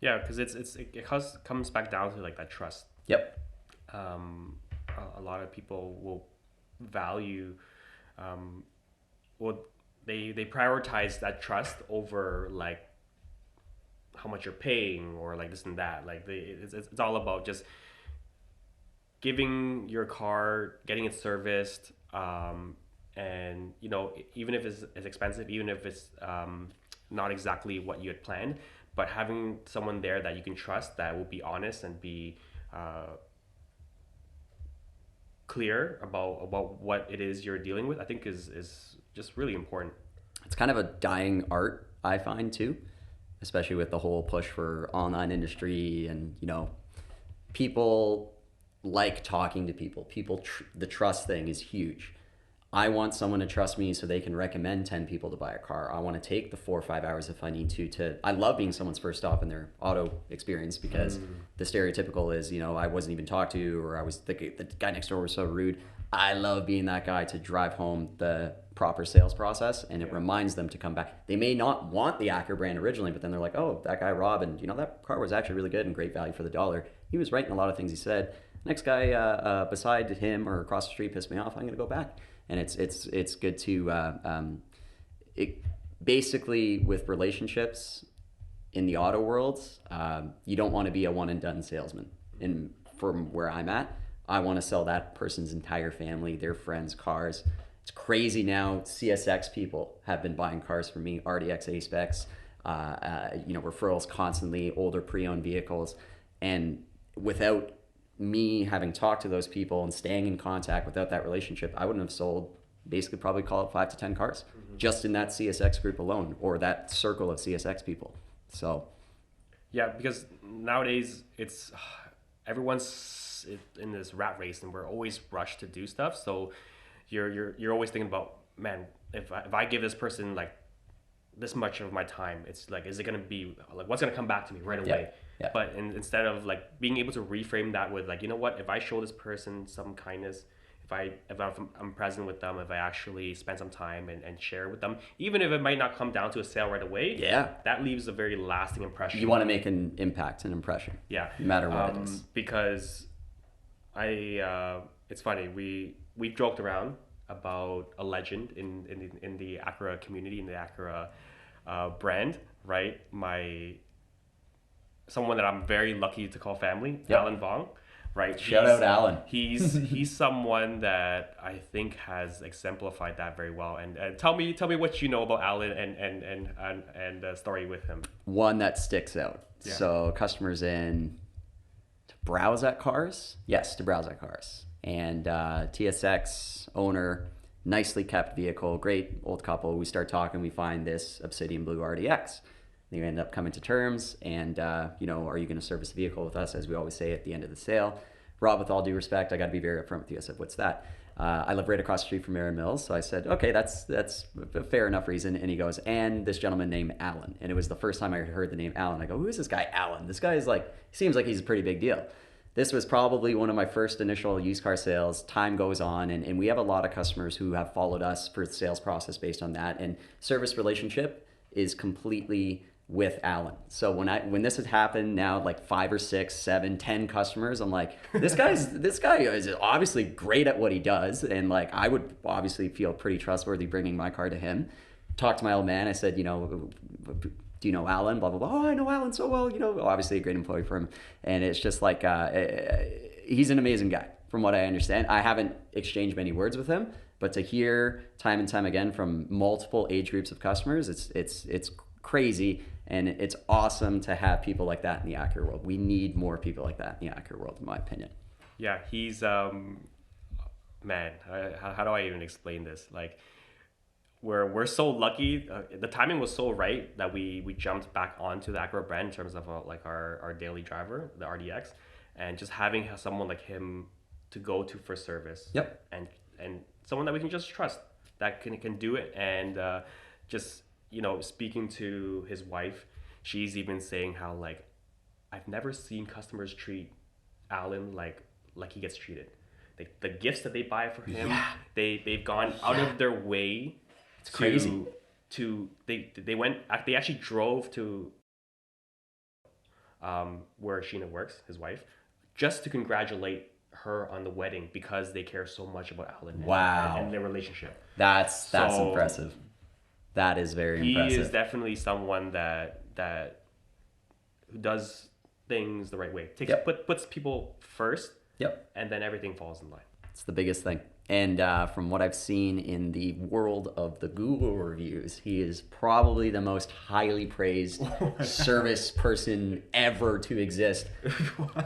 Yeah, because it comes back down to like that trust. Yep. A lot of people will value, they prioritize that trust over like how much you're paying or like this and that. Like it's all about just giving your car, getting it serviced, and even if it's expensive, even if it's not exactly what you had planned, but having someone there that you can trust, that will be honest and be clear about what it is you're dealing with, I think is just really important. It's kind of a dying art, I find, too, especially with the whole push for online industry, and people like talking to people. The trust thing is huge. I want someone to trust me so they can recommend 10 people to buy a car. I want to take the 4 or 5 hours if I need to. I love being someone's first stop in their auto experience, because the stereotypical is, I wasn't even talked to, or I was the guy next door was so rude. I love being that guy to drive home the proper sales process, and it reminds them to come back. They may not want the Acura brand originally, but then they're like, oh, that guy Rob, and that car was actually really good and great value for the dollar. He was right in a lot of things he said. Next guy beside him or across the street pissed me off, I'm going to go back. And it's good to basically, with relationships in the auto world, you don't want to be a one and done salesman. And from where I'm at, I want to sell that person's entire family, their friends, cars. It's crazy now. CSX people have been buying cars from me, RDX A specs, referrals constantly, older pre-owned vehicles, and without me having talked to those people and staying in contact, without that relationship, I wouldn't have sold, basically probably call it 5 to 10 cars just in that CSX group alone, or that circle of CSX people. So yeah, because nowadays it's everyone's in this rat race, and we're always rushed to do stuff. So you're always thinking about, man, if I give this person like this much of my time, it's like, is it going to be like, what's going to come back to me right away? Yeah. But instead of like being able to reframe that with like, what, if I show this person some kindness, if I'm present with them, if I actually spend some time and share with them, even if it might not come down to a sale right away, that leaves a very lasting impression. You want to make an impact, an impression, no matter what it is. Because it's funny, we've joked around about a legend in the Acura community, in the Acura brand, right? Someone that I'm very lucky to call family, Alan Vong, right? Shout out Alan. He's someone that I think has exemplified that very well. And tell me what you know about Alan and the story with him. One that sticks out. Yeah. So customers in to browse at cars, and TSX owner, nicely kept vehicle, great old couple. We start talking, we find this Obsidian Blue RDX. You end up coming to terms, and are you going to service the vehicle with us, as we always say at the end of the sale? Rob, with all due respect, I got to be very upfront with you. I said, what's that? I live right across the street from Aaron Mills, so I said, okay, that's a fair enough reason. And he goes, and this gentleman named Alan. And it was the first time I heard the name Alan. I go, who is this guy Alan? This guy is seems like he's a pretty big deal. This was probably one of my first initial used car sales. Time goes on, and we have a lot of customers who have followed us for the sales process based on that. And service relationship is completely with Alan. So when this has happened now, like 5 or 6, 7, 10 customers, I'm like, this guy is obviously great at what he does, and like I would obviously feel pretty trustworthy bringing my car to him. Talked to my old man. I said, do you know Alan? Blah blah blah. Oh, I know Alan so well. Obviously a great employee for him, and it's just like he's an amazing guy from what I understand. I haven't exchanged many words with him, but to hear time and time again from multiple age groups of customers, it's crazy. And it's awesome to have people like that in the Acura world. We need more people like that in the Acura world, in my opinion. Yeah, he's man. How do I even explain this? Like, we're so lucky. The timing was so right that we jumped back onto the Acura brand in terms of like our daily driver, the RDX, and just having someone like him to go to for service. Yep. And someone that we can just trust that can do it. And just speaking to his wife, she's even saying how like I've never seen customers treat Alan like he gets treated. The gifts that they buy for him, they've gone out of their way. It's crazy. They actually drove to where Sheena works, his wife, just to congratulate her on the wedding because they care so much about Alan and their relationship. That's impressive. That is very impressive. He is definitely someone that who does things the right way. Puts people first. Yep. And then everything falls in line. It's the biggest thing. And from what I've seen in the world of the Google reviews, he is probably the most highly praised service person ever to exist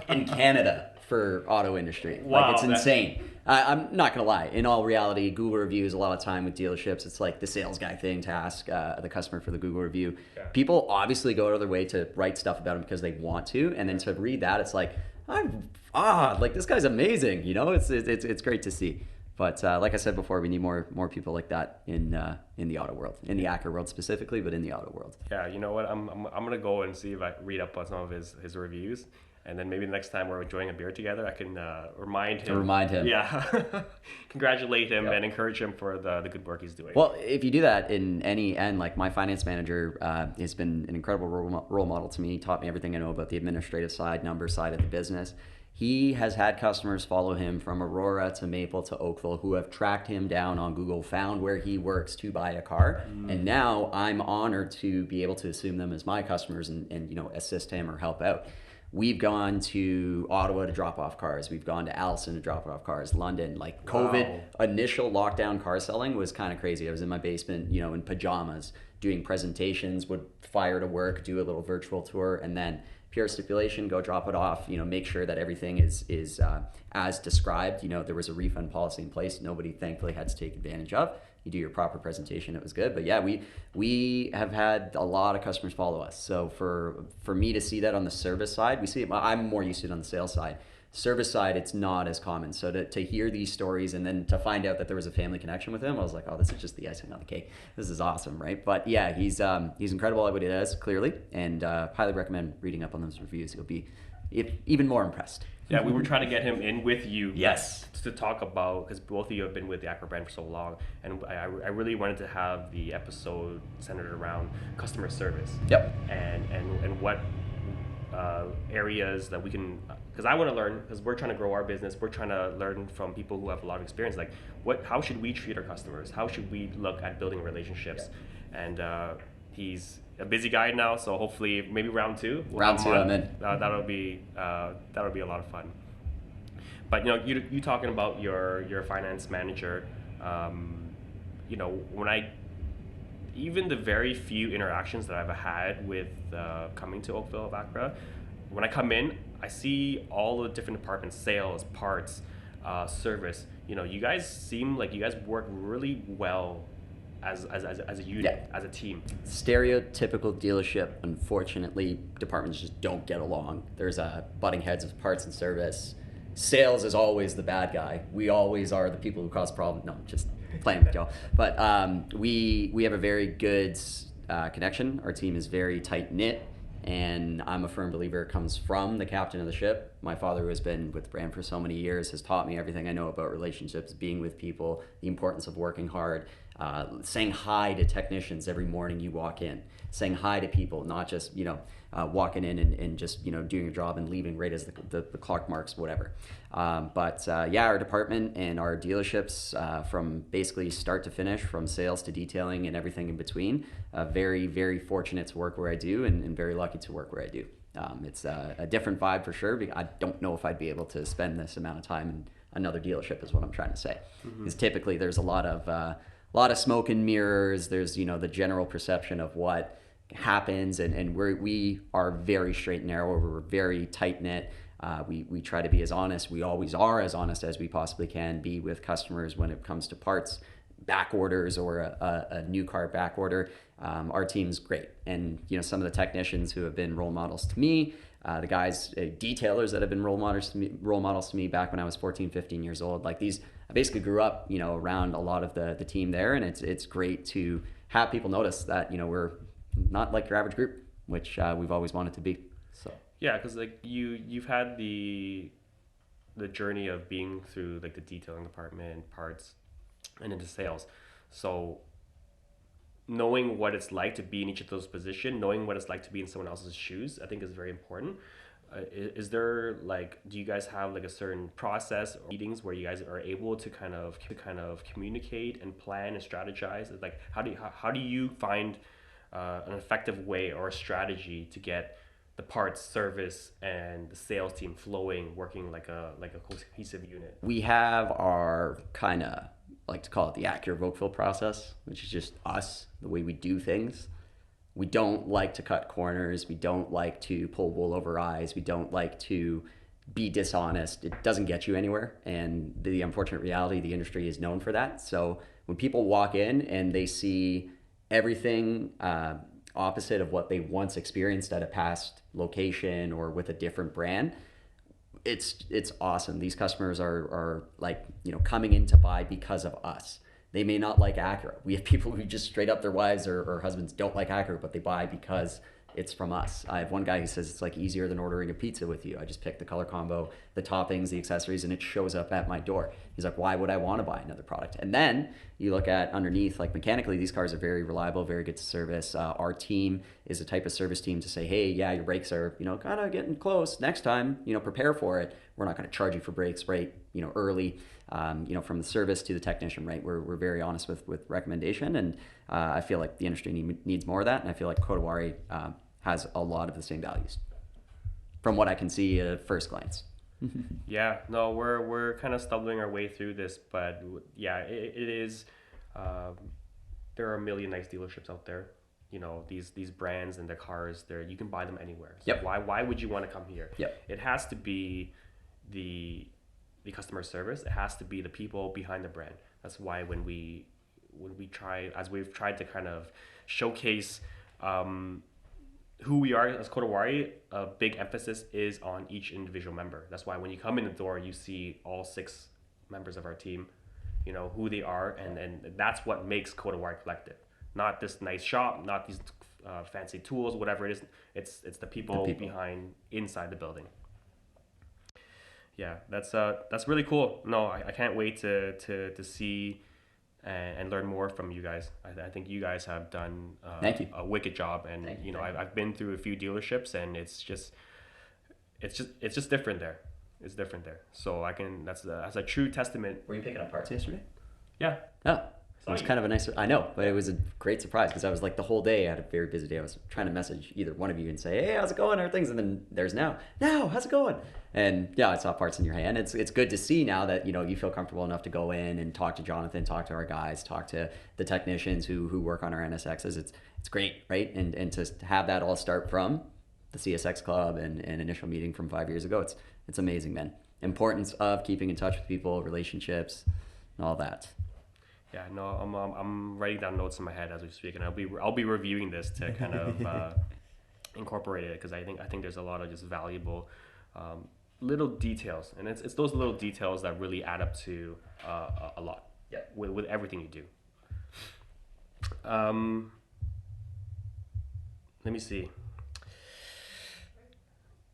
in Canada for auto industry. Wow, like, it's insane. I'm not going to lie. In all reality, Google reviews, a lot of time with dealerships, it's like the sales guy thing to ask the customer for the Google review. Yeah. People obviously go out of their way to write stuff about them because they want to. And then to read that, it's like, like this guy's amazing. It's great to see. But like I said before, we need more people like that in the auto world, in the Acura world specifically, but in the auto world. Yeah, you know what? I'm gonna go and see if I read up on some of his reviews, and then maybe the next time we're enjoying a beer together, I can remind him. Yeah, congratulate him and encourage him for the good work he's doing. Well, if you do that in any end, like my finance manager has been an incredible role model to me. He taught me everything I know about the administrative side, number side of the business. He has had customers follow him from Aurora to Maple to Oakville who have tracked him down on Google, found where he works to buy a car. And now I'm honored to be able to assume them as my customers and assist him or help out. We've gone to Ottawa to drop off cars. We've gone to Allison to drop off cars. London, like COVID initial lockdown car selling was kind of crazy. I was in my basement, in pajamas doing presentations, would fire to work, do a little virtual tour, and then pure stipulation, go drop it off, make sure that everything is as described. There was a refund policy in place. Nobody thankfully had to take advantage of. You do your proper presentation, it was good. But yeah, we have had a lot of customers follow us. So for me to see that on the service side, we see it. I'm more used to it on the sales side. Service side, it's not as common. So to hear these stories and then to find out that there was a family connection with him, I was like, oh, this is just the icing on the cake. This is awesome, right? But yeah, he's incredible at what he does, clearly, and highly recommend reading up on those reviews. You'll be even more impressed. Yeah, we were trying to get him in with you. Yes. To talk about, because both of you have been with the Acura brand for so long, and I really wanted to have the episode centered around customer service. Yep. And what areas that we can, because I want to learn, because we're trying to grow our business, we're trying to learn from people who have a lot of experience, like how should we treat our customers, how should we look at building relationships. And he's a busy guy now, so hopefully maybe round two I'm in. That'll be a lot of fun. But you talking about your finance manager, when even the very few interactions that I've had with coming to Oakville of Acura, when I come in, I see all the different departments: sales, parts, service. You guys seem like you guys work really well as a unit, as a team. Stereotypical dealership, unfortunately, departments just don't get along. There's butting heads of parts and service. Sales is always the bad guy. We always are the people who cause problems. No, just playing with y'all. But we have a very good connection. Our team is very tight knit, and I'm a firm believer it comes from the captain of the ship. My father, who has been with the brand for so many years, has taught me everything I know about relationships, being with people, the importance of working hard, saying hi to technicians every morning you walk in, saying hi to people, not just walking in and just doing your job and leaving right as the clock marks, whatever. But our department and our dealerships, from basically start to finish, from sales to detailing and everything in between, very, very fortunate to work where I do, and very lucky to work where I do. It's a different vibe for sure. I don't know if I'd be able to spend this amount of time in another dealership, is what I'm trying to say. Because typically there's a lot of smoke and mirrors. There's the general perception of what happens, and we are very straight and narrow. We're very tight knit. We try to be as honest. We always are as honest as we possibly can be with customers when it comes to parts, back orders, or a new car back order. Our team's great, and some of the technicians who have been role models to me, the guys, detailers that have been role models to me back when I was 14, 15 years old. Like these, I basically grew up, around a lot of the team there, and it's great to have people notice that we're not like your average group, which we've always wanted to be. So Yeah, because like you've had the journey of being through like the detailing department, parts, and into sales. So knowing what it's like to be in each of those positions, knowing what it's like to be in someone else's shoes, I think is very important. Is there like, do you guys have like a certain process or meetings where you guys are able to kind of communicate and plan and strategize? Like how do you find an effective way or a strategy to get the parts, service, and the sales team flowing, working like a cohesive unit? we have our kind of, like to call it, the Acura of Oakville process, which is just us, the way we do things. We don't like to cut corners. We don't like to pull wool over eyes. We don't like to be dishonest. It doesn't get you anywhere. And the unfortunate reality, the industry is known for that. So when people walk in and they see everything opposite of what they once experienced at a past location or with a different brand, it's awesome. These customers are like, coming in to buy because of us. They may not like Acura. We have people who just straight up, their wives or husbands don't like Acura, but they buy because it's from us. I have one guy who says it's like easier than ordering a pizza with you. I just pick the color combo, the toppings, the accessories, and it shows up at my door. He's like, why would I want to buy another product? And then you look at underneath, like mechanically, these cars are very reliable, very good to service. Our team is a type of service team to say, hey, yeah, your brakes are, kind of getting close. Next time, prepare for it. We're not going to charge you for brakes right, early. From the service to the technician, right? We're very honest with recommendation, and I feel like the industry needs more of that, and I feel like Kodawari has a lot of the same values from what I can see at first glance. Yeah, no, we're kind of stumbling our way through this, but yeah, it is. There are a million nice dealerships out there. These brands and the cars, you can buy them anywhere. So Yep. Why would you want to come here? Yep. It has to be the customer service. It has to be the people behind the brand. That's why when we've tried to kind of showcase who we are as Kodawari, a big emphasis is on each individual member. That's why when you come in the door, you see all 6 members of our team, who they are, and that's what makes Kodawari Collective. Not this nice shop, not these fancy tools, whatever it is. It's the people behind, inside the building. Yeah, that's really cool. No, I can't wait to see and learn more from you guys. I think you guys have done Thank you. a wicked job, and I've been through a few dealerships, and it's just different there. It's different there. So that's a true testament. Were you picking up parts yesterday? Yeah. Oh, it was kind of a nice. I know, but it was a great surprise because I was like the whole day. I had a very busy day. I was trying to message either one of you and say, "Hey, how's it going?" or things, and then there's now, how's it going? And yeah, I saw parts in your hand. It's good to see now that you feel comfortable enough to go in and talk to Jonathan, talk to our guys, talk to the technicians who work on our NSXs. It's great, right? And to have that all start from the CSX Club and an initial meeting from 5 years ago, it's amazing, man. Importance of keeping in touch with people, relationships, and all that. Yeah, no, I'm writing down notes in my head as we speak, and I'll be reviewing this to kind of incorporate it, because I think there's a lot of just valuable little details, and it's those little details that really add up to a lot. Yeah, with everything you do. Let me see.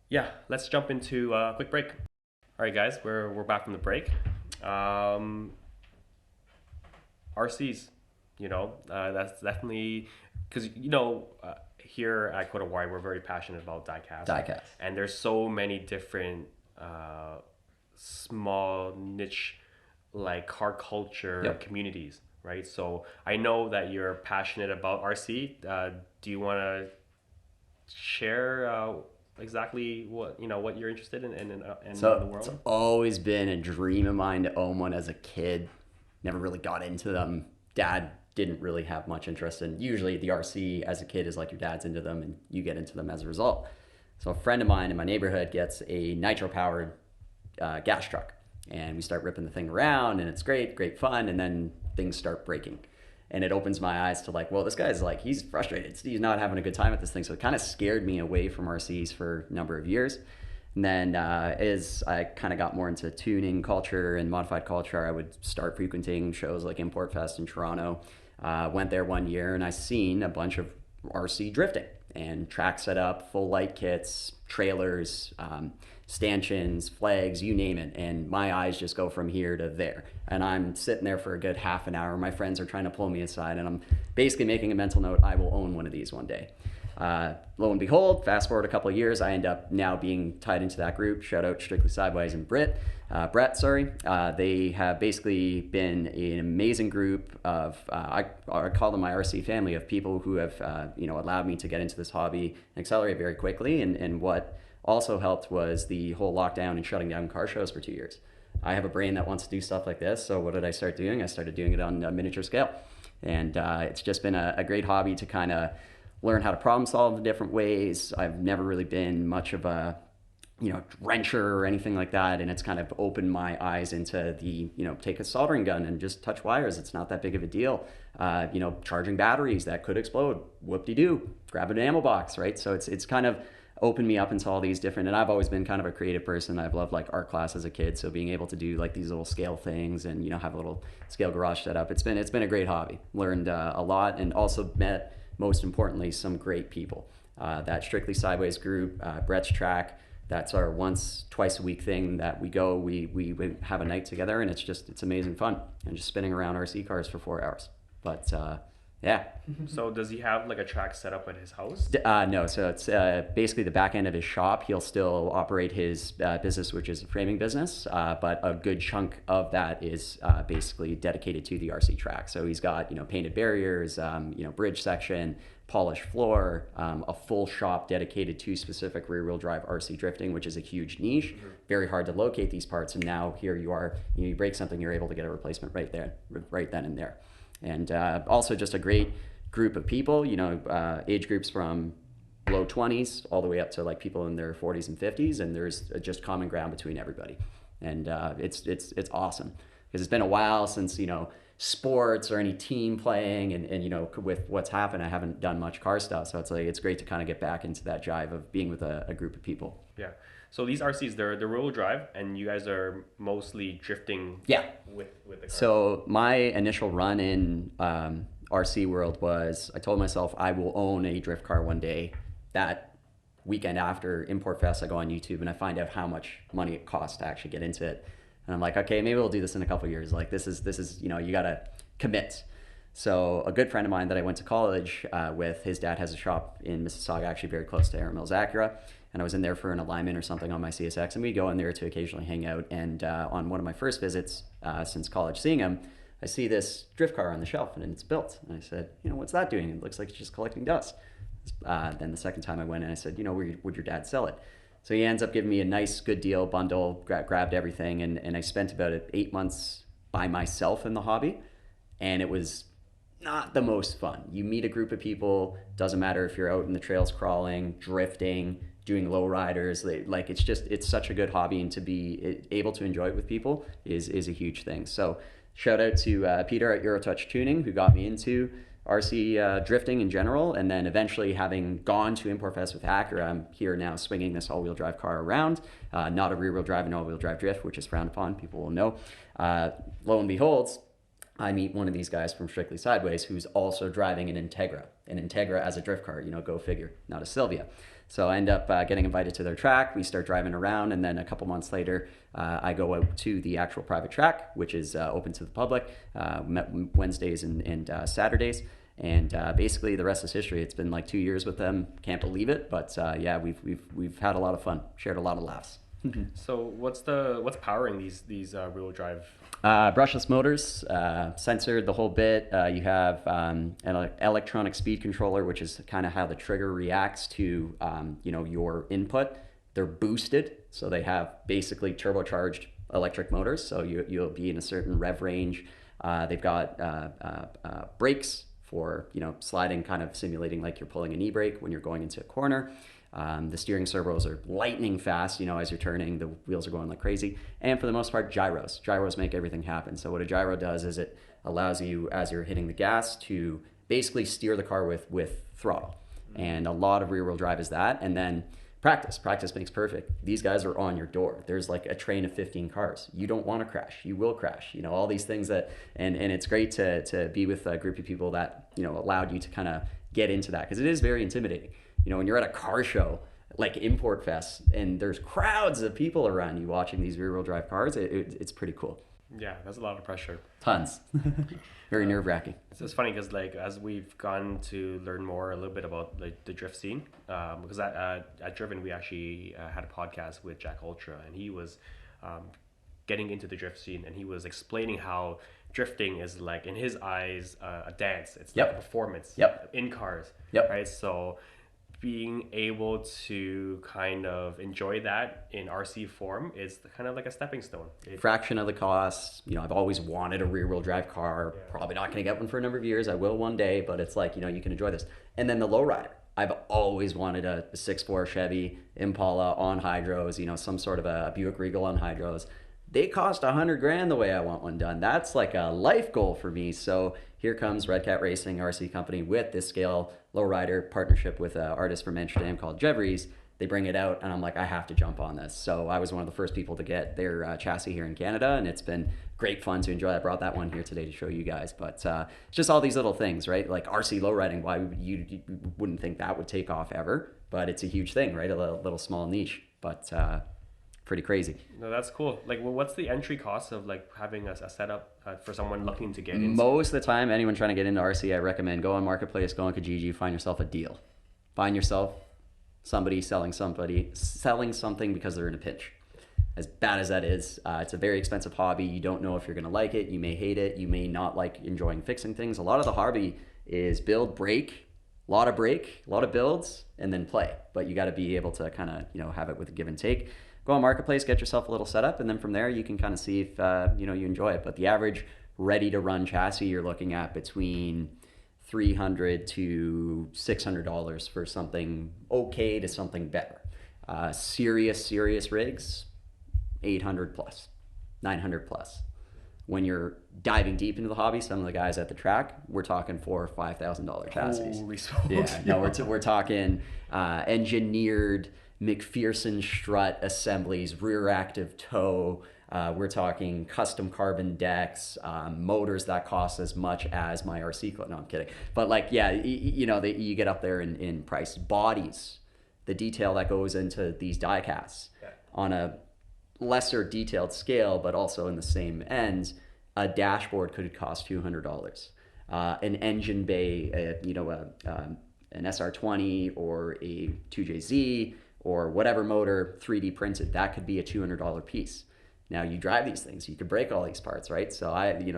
Yeah, let's jump into a quick break. All right, guys, we're back from the break. RCs, that's definitely because here at Kodawari we're very passionate about diecast. And there's so many different small niche like car culture communities, right? So I know that you're passionate about RC. Do you want to share exactly what you're interested in the world? It's always been a dream of mine to own one as a kid. Never really got into them. Dad didn't really have much interest in. Usually the RC as a kid is like your dad's into them and you get into them as a result. So a friend of mine in my neighborhood gets a nitro powered gas truck, and we start ripping the thing around, and it's great fun, and then things start breaking. And it opens my eyes to like, well, this guy's like, he's frustrated. He's not having a good time at this thing. So it kind of scared me away from RCs for a number of years. And then as I kind of got more into tuning culture and modified culture, I would start frequenting shows like Import Fest in Toronto. Went there one year and I seen a bunch of RC drifting and track setup, full light kits, trailers, stanchions, flags, you name it. And my eyes just go from here to there. And I'm sitting there for a good half an hour. My friends are trying to pull me aside, and I'm basically making a mental note, I will own one of these one day. Lo and behold, fast forward a couple of years, I end up now being tied into that group. Shout out Strictly Sideways and Brett. They have basically been an amazing group of, I call them my RC family, of people who have allowed me to get into this hobby and accelerate very quickly. And what also helped was the whole lockdown and shutting down car shows for 2 years. I have a brain that wants to do stuff like this, so what did I start doing? I started doing it on a miniature scale. And it's just been a great hobby to kind of learn how to problem solve in different ways. I've never really been much of a wrencher or anything like that, and it's kind of opened my eyes into the take a soldering gun and just touch wires. It's not that big of a deal. Charging batteries that could explode, whoop-de-doo, grab an ammo box, right? So it's kind of opened me up into all these different, and I've always been kind of a creative person. I've loved like art class as a kid, so being able to do like these little scale things and have a little scale garage set up, it's been a great hobby. Learned a lot, and also met, most importantly, some great people. That Strictly Sideways group, Brett's track, that's our twice a week thing that we go, we have a night together, and it's amazing fun, and just spinning around RC cars for 4 hours. But yeah. So does he have like a track set up at his house? No, so it's basically the back end of his shop. He'll still operate his business, which is a framing business, but a good chunk of that is basically dedicated to the RC track. So he's got painted barriers, bridge section, polished floor, a full shop dedicated to specific rear-wheel drive RC drifting, which is a huge niche. Mm-hmm. Very hard to locate these parts, and now here you are. You break something, you're able to get a replacement right then and there. And also just a great group of people, age groups from low 20s all the way up to like people in their 40s and 50s, and there's just common ground between everybody. And it's awesome, because it's been a while since sports or any team playing, and with what's happened, I haven't done much car stuff, so it's great to kind of get back into that jive of being with a group of people. Yeah. So these RCs, they're rear-wheel drive, and you guys are mostly drifting. Yeah. With the car. So my initial run in RC world was, I told myself I will own a drift car one day. That weekend after Import Fest, I go on YouTube and I find out how much money it costs to actually get into it. And I'm like, okay, maybe we'll do this in a couple of years. Like this is you gotta commit. So a good friend of mine that I went to college with, his dad has a shop in Mississauga, actually very close to Aaron Mills Acura. And I was in there for an alignment or something on my CSX, and we'd go in there to occasionally hang out. And on one of my first visits since college seeing him, I see this drift car on the shelf, and it's built. And I said, what's that doing? It looks like it's just collecting dust. Then the second time I went in, I said, would your dad sell it? So he ends up giving me a nice, good deal, bundle, grabbed everything, and I spent about 8 months by myself in the hobby, and it was not the most fun. You meet a group of people, doesn't matter if you're out in the trails crawling, drifting, doing low riders, like it's such a good hobby, and to be able to enjoy it with people is a huge thing. So shout out to Peter at Eurotouch Tuning, who got me into RC drifting in general, and then eventually, having gone to Import Fest with Acura, I'm here now swinging this all-wheel drive car around, not a rear-wheel drive and all-wheel drive drift, which is frowned upon, people will know. Lo and behold, I meet one of these guys from Strictly Sideways who's also driving an Integra as a drift car, go figure, not a Sylvia. So I end up getting invited to their track. We start driving around, and then a couple months later, I go out to the actual private track, which is open to the public, Wednesdays and Saturdays. And basically, the rest is history. It's been like 2 years with them. Can't believe it, but yeah, we've had a lot of fun, shared a lot of laughs. So what's powering these rear-wheel drive? Brushless motors, censored the whole bit. You have an electronic speed controller, which is kind of how the trigger reacts to your input. They're boosted, so they have basically turbocharged electric motors. So you'll be in a certain rev range They've got brakes for, sliding, kind of simulating like you're pulling an e-brake when you're going into a corner. The steering servos are lightning fast, as you're turning, the wheels are going like crazy. And for the most part, gyros. Gyros make everything happen. So what a gyro does is it allows you, as you're hitting the gas, to basically steer the car with throttle. And a lot of rear-wheel drive is that. And then practice makes perfect. These guys are on your door. There's like a train of 15 cars. You don't want to crash. You will crash. All these things that, and it's great to be with a group of people that, allowed you to kind of get into that, because it is very intimidating. When you're at a car show, like Import Fest, and there's crowds of people around you watching these rear-wheel drive cars, it's pretty cool. Yeah, that's a lot of pressure. Tons. Very nerve-wracking. It's funny because as we've gone to learn more a little bit about the drift scene, because at Driven we actually had a podcast with Jack Ultra, and he was getting into the drift scene, and he was explaining how drifting is, like, in his eyes, a dance. It's like a performance in cars, right? So being able to kind of enjoy that in RC form is kind of like a stepping stone. Fraction of the cost. I've always wanted a rear-wheel drive car. Probably not going to get one for a number of years. I will one day, but it's like, you can enjoy this. And then the lowrider. I've always wanted a 6.4 Chevy Impala on hydros, some sort of a Buick Regal on hydros. They cost $100,000 the way I want one done. That's like a life goal for me. So here comes Red Cat Racing, RC company, with this scale lowrider partnership with an artist from Amsterdam called Jevries. They bring it out, and I'm like, I have to jump on this. So I was one of the first people to get their chassis here in Canada, and it's been great fun to enjoy. I brought that one here today to show you guys. But it's just all these little things, right? Like RC lowriding, why you wouldn't think that would take off ever, but it's a huge thing, right? A little small niche, but pretty crazy. No, that's cool. Like, well, what's the entry cost of like having a setup for someone looking to get into? Most of the time, anyone trying to get into RC, I recommend go on Marketplace, go on Kijiji, find yourself a deal. Find yourself somebody selling something because they're in a pinch. As bad as that is, it's a very expensive hobby. You don't know if you're going to like it. You may hate it. You may not like enjoying fixing things. A lot of the hobby is build, break, a lot of builds, and then play. But you got to be able to kind of, have it with a give and take. Go on Marketplace, get yourself a little setup, and then from there you can kind of see if you enjoy it. But the average ready-to-run chassis, you're looking at between $300 to $600 for something okay to something better. Serious rigs, $800 plus, $900 plus. When you're diving deep into the hobby, some of the guys at the track, we're talking $4,000 or $5,000 chassis. Holy smokes! Yeah, no, we're talking engineered McPherson strut assemblies, rear active toe. We're talking custom carbon decks, motors that cost as much as my RC No, I'm kidding. But you get up there in price. Bodies, the detail that goes into these diecasts on a lesser detailed scale, but also in the same ends, a dashboard could cost $200. An engine bay, an SR20 or a 2JZ or whatever motor 3D printed, that could be a $200 piece. Now you drive these things, you could break all these parts, right? So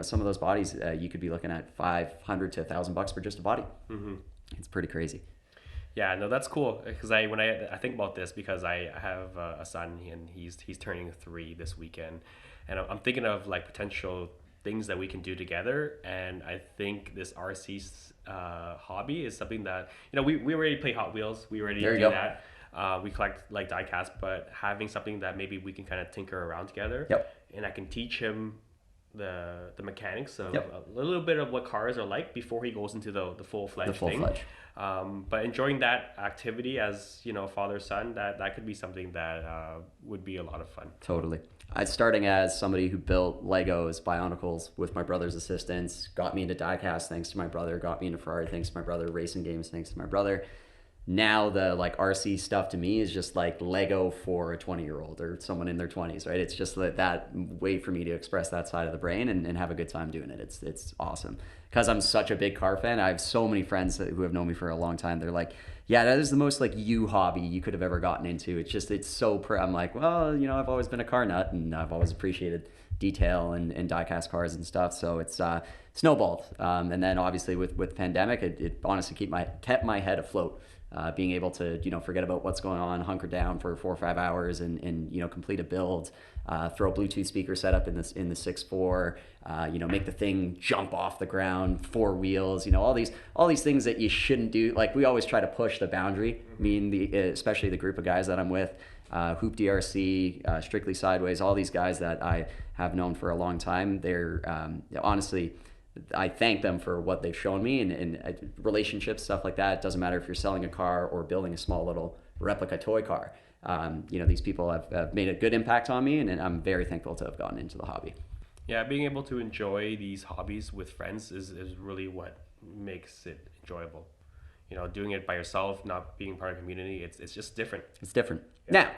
some of those bodies, you could be looking at $500 to $1,000 for just a body. Mm-hmm. It's pretty crazy. Yeah, no, that's cool. Because I think about this, because I have a son and he's turning 3 this weekend, and I'm thinking of like potential things that we can do together. And I think this RC hobby is something that we already play Hot Wheels. We already do that. We collect like diecast, but having something that maybe we can kind of tinker around together. Yep. And I can teach him the mechanics of a little bit of what cars are like before he goes into the full-fledged thing. But enjoying that activity as father son, that could be something that would be a lot of fun. Totally. Starting as somebody who built Legos, Bionicles with my brother's assistance, got me into diecast thanks to my brother, got me into Ferrari thanks to my brother, racing games thanks to my brother. Now the like RC stuff to me is just like Lego for a 20-year-old or someone in their 20s, right? It's just that way for me to express that side of the brain and have a good time doing it. It's awesome. Because I'm such a big car fan, I have so many friends who have known me for a long time. They're like, yeah, that is the most like you hobby you could have ever gotten into. It's so I'm like, well, I've always been a car nut and I've always appreciated detail and diecast cars and stuff. So it's snowballed. And then obviously with pandemic, it honestly kept my head afloat. Being able to, forget about what's going on, hunker down for 4 or 5 hours and complete a build, throw a Bluetooth speaker setup in the 6.4, make the thing jump off the ground, 4 wheels, all these things that you shouldn't do. Like we always try to push the boundary. Me and especially the group of guys that I'm with, Hoop DRC, Strictly Sideways, all these guys that I have known for a long time. They're honestly, I thank them for what they've shown me and relationships, stuff like that. It doesn't matter if you're selling a car or building a small little replica toy car. These people have made a good impact on me, and I'm very thankful to have gotten into the hobby. Yeah, being able to enjoy these hobbies with friends is really what makes it enjoyable. Doing it by yourself, not being part of a community, it's just different. It's different. Yeah. Now,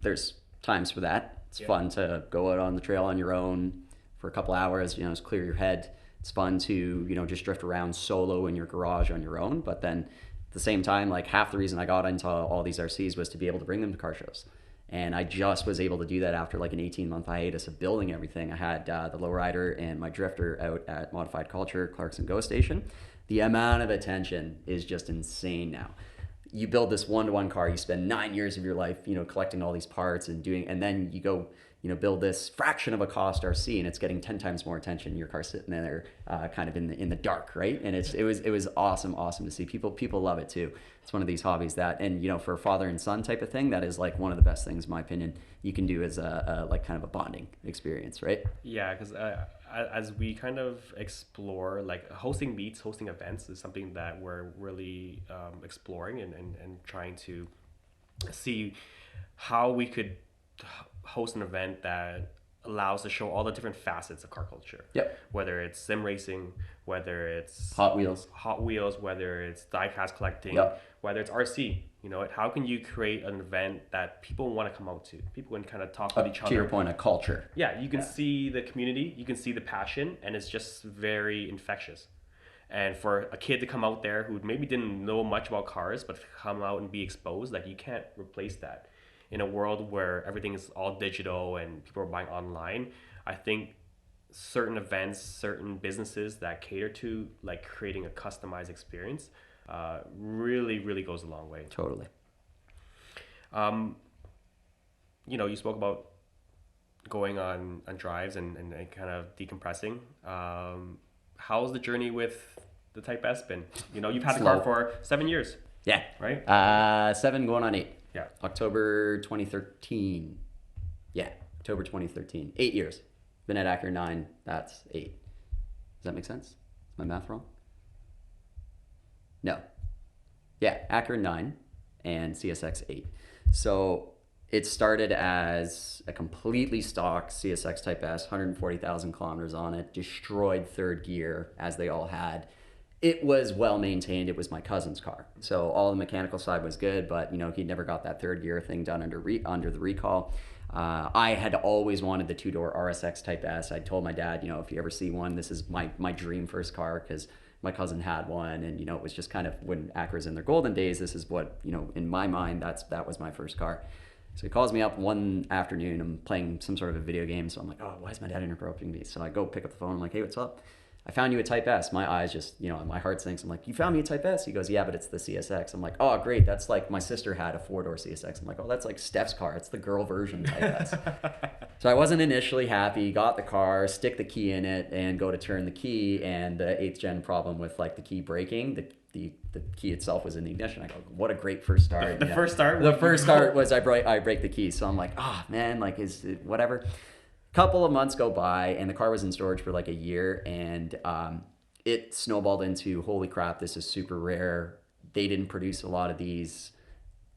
there's times for that. It's fun to go out on the trail on your own for a couple hours, just clear your head. It's fun to, just drift around solo in your garage on your own. But then at the same time, like half the reason I got into all these RCs was to be able to bring them to car shows. And I just was able to do that after like an 18-month hiatus of building everything. I had the lowrider and my drifter out at Modified Culture, Clarkson Go Station. The amount of attention is just insane now. You build this one-to-one car, you spend 9 years of your life, collecting all these parts and then you go, build this fraction of a cost RC and it's getting 10 times more attention. Your car's sitting there kind of in the dark, right? And it was awesome to see. People love it too. It's one of these hobbies that, and for a father and son type of thing, that is like one of the best things, in my opinion, you can do as a like kind of a bonding experience, right? Yeah, because as we kind of explore, like hosting meets, hosting events is something that we're really exploring and trying to see how we could host an event that allows to show all the different facets of car culture. Yep. Whether it's sim racing, whether it's Hot Wheels, whether it's diecast collecting, yep, whether it's RC. How can you create an event that people want to come out to? People can kind of talk with each other. To your point, a culture. Yeah, you can see the community, you can see the passion, and it's just very infectious. And for a kid to come out there who maybe didn't know much about cars, but to come out and be exposed, like you can't replace that. In a world where everything is all digital and people are buying online, I think certain events, certain businesses that cater to like creating a customized experience really, really goes a long way. Totally. You spoke about going on drives and kind of decompressing. How's the journey with the Type S been? You've had the car for 7 years. Yeah. Right? 7 going on 8. Yeah. October 2013. Yeah, October 2013. 8 years. Been at Acura 9. That's 8. Does that make sense? Is my math wrong? No. Yeah, Acura 9 and CSX 8. So it started as a completely stock CSX Type S, 140,000 kilometers on it, destroyed third gear as they all had. It was well maintained. It was my cousin's car. So all the mechanical side was good, but he never got that third gear thing done under the recall. I had always wanted the 2-door RSX Type S. I told my dad, if you ever see one, this is my dream first car, because my cousin had one, and it was just kind of when Acuras in their golden days, this is what, in my mind, that was my first car. So he calls me up one afternoon. I'm playing some sort of a video game, so I'm like, oh, why is my dad interrupting me? So I go pick up the phone. I'm like, hey, what's up? I found you a Type S. My eyes just, my heart sinks. I'm like, you found me a Type S? He goes, yeah, but it's the CSX. I'm like, oh, great. That's like, my sister had a 4-door CSX. I'm like, oh, that's like Steph's car. It's the girl version Type S. So I wasn't initially happy, got the car, stick the key in it, and go to turn the key, and the 8th gen problem with like the key breaking, the key itself was in the ignition. I go, what a great first start. The first start? The first start was I break the key. So I'm like, oh man, like is it whatever. Couple of months go by, and the car was in storage for like a year, and it snowballed into, holy crap, this is super rare. They didn't produce a lot of these.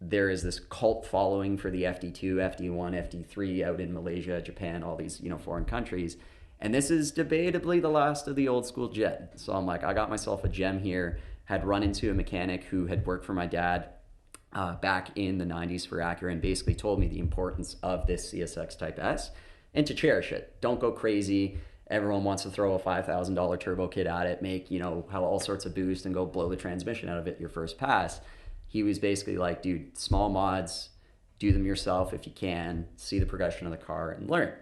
There is this cult following for the FD2, FD1, FD3 out in Malaysia, Japan, all these foreign countries. And this is debatably the last of the old school jet. So I'm like, I got myself a gem here. Had run into a mechanic who had worked for my dad back in the 90s for Acura, and basically told me the importance of this CSX Type S. And to cherish it. Don't go crazy. Everyone wants to throw a $5,000 turbo kit at it, make, have all sorts of boost and go blow the transmission out of it your first pass. He was basically like, dude, small mods, do them yourself if you can, see the progression of the car and learn.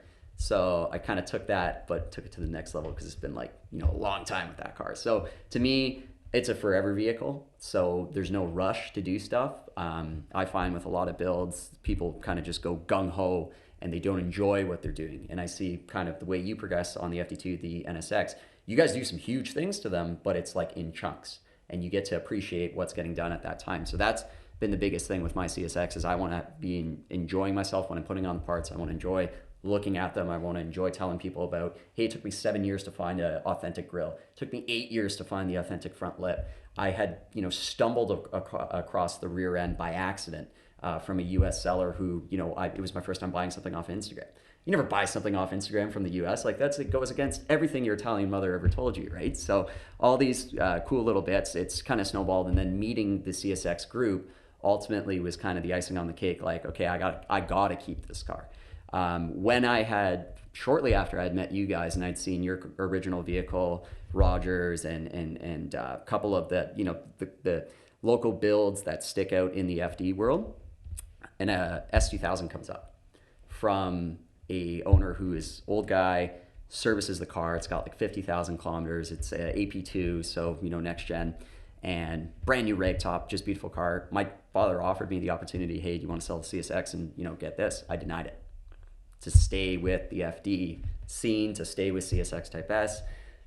So I kind of took that, but took it to the next level because it's been like, a long time with that car. So to me, it's a forever vehicle. So there's no rush to do stuff. I find with a lot of builds, people kind of just go gung ho and they don't enjoy what they're doing. And I see kind of the way you progress on the FD2, the NSX, you guys do some huge things to them, but it's like in chunks and you get to appreciate what's getting done at that time. So that's been the biggest thing with my CSX is I want to be enjoying myself when I'm putting on the parts. I want to enjoy looking at them. I want to enjoy telling people about, hey, it took me 7 years to find an authentic grill. It took me 8 years to find the authentic front lip. I had, stumbled across the rear end by accident from a U.S. seller who, it was my first time buying something off Instagram. You never buy something off Instagram from the U.S. Like it goes against everything your Italian mother ever told you, right? So all these cool little bits, it's kind of snowballed. And then meeting the CSX group ultimately was kind of the icing on the cake. Like, okay, I got to keep this car. Shortly after I had met you guys and I'd seen your original vehicle, Rogers, and a couple of the local builds that stick out in the FD world, and a S2000 comes up from a owner who is old guy, services the car. It's got like 50,000 kilometers. It's a AP2, so next gen, and brand new rag top, just beautiful car. My father offered me the opportunity, hey, do you want to sell the CSX and get this? I denied it. To stay with the FD scene, to stay with CSX Type S.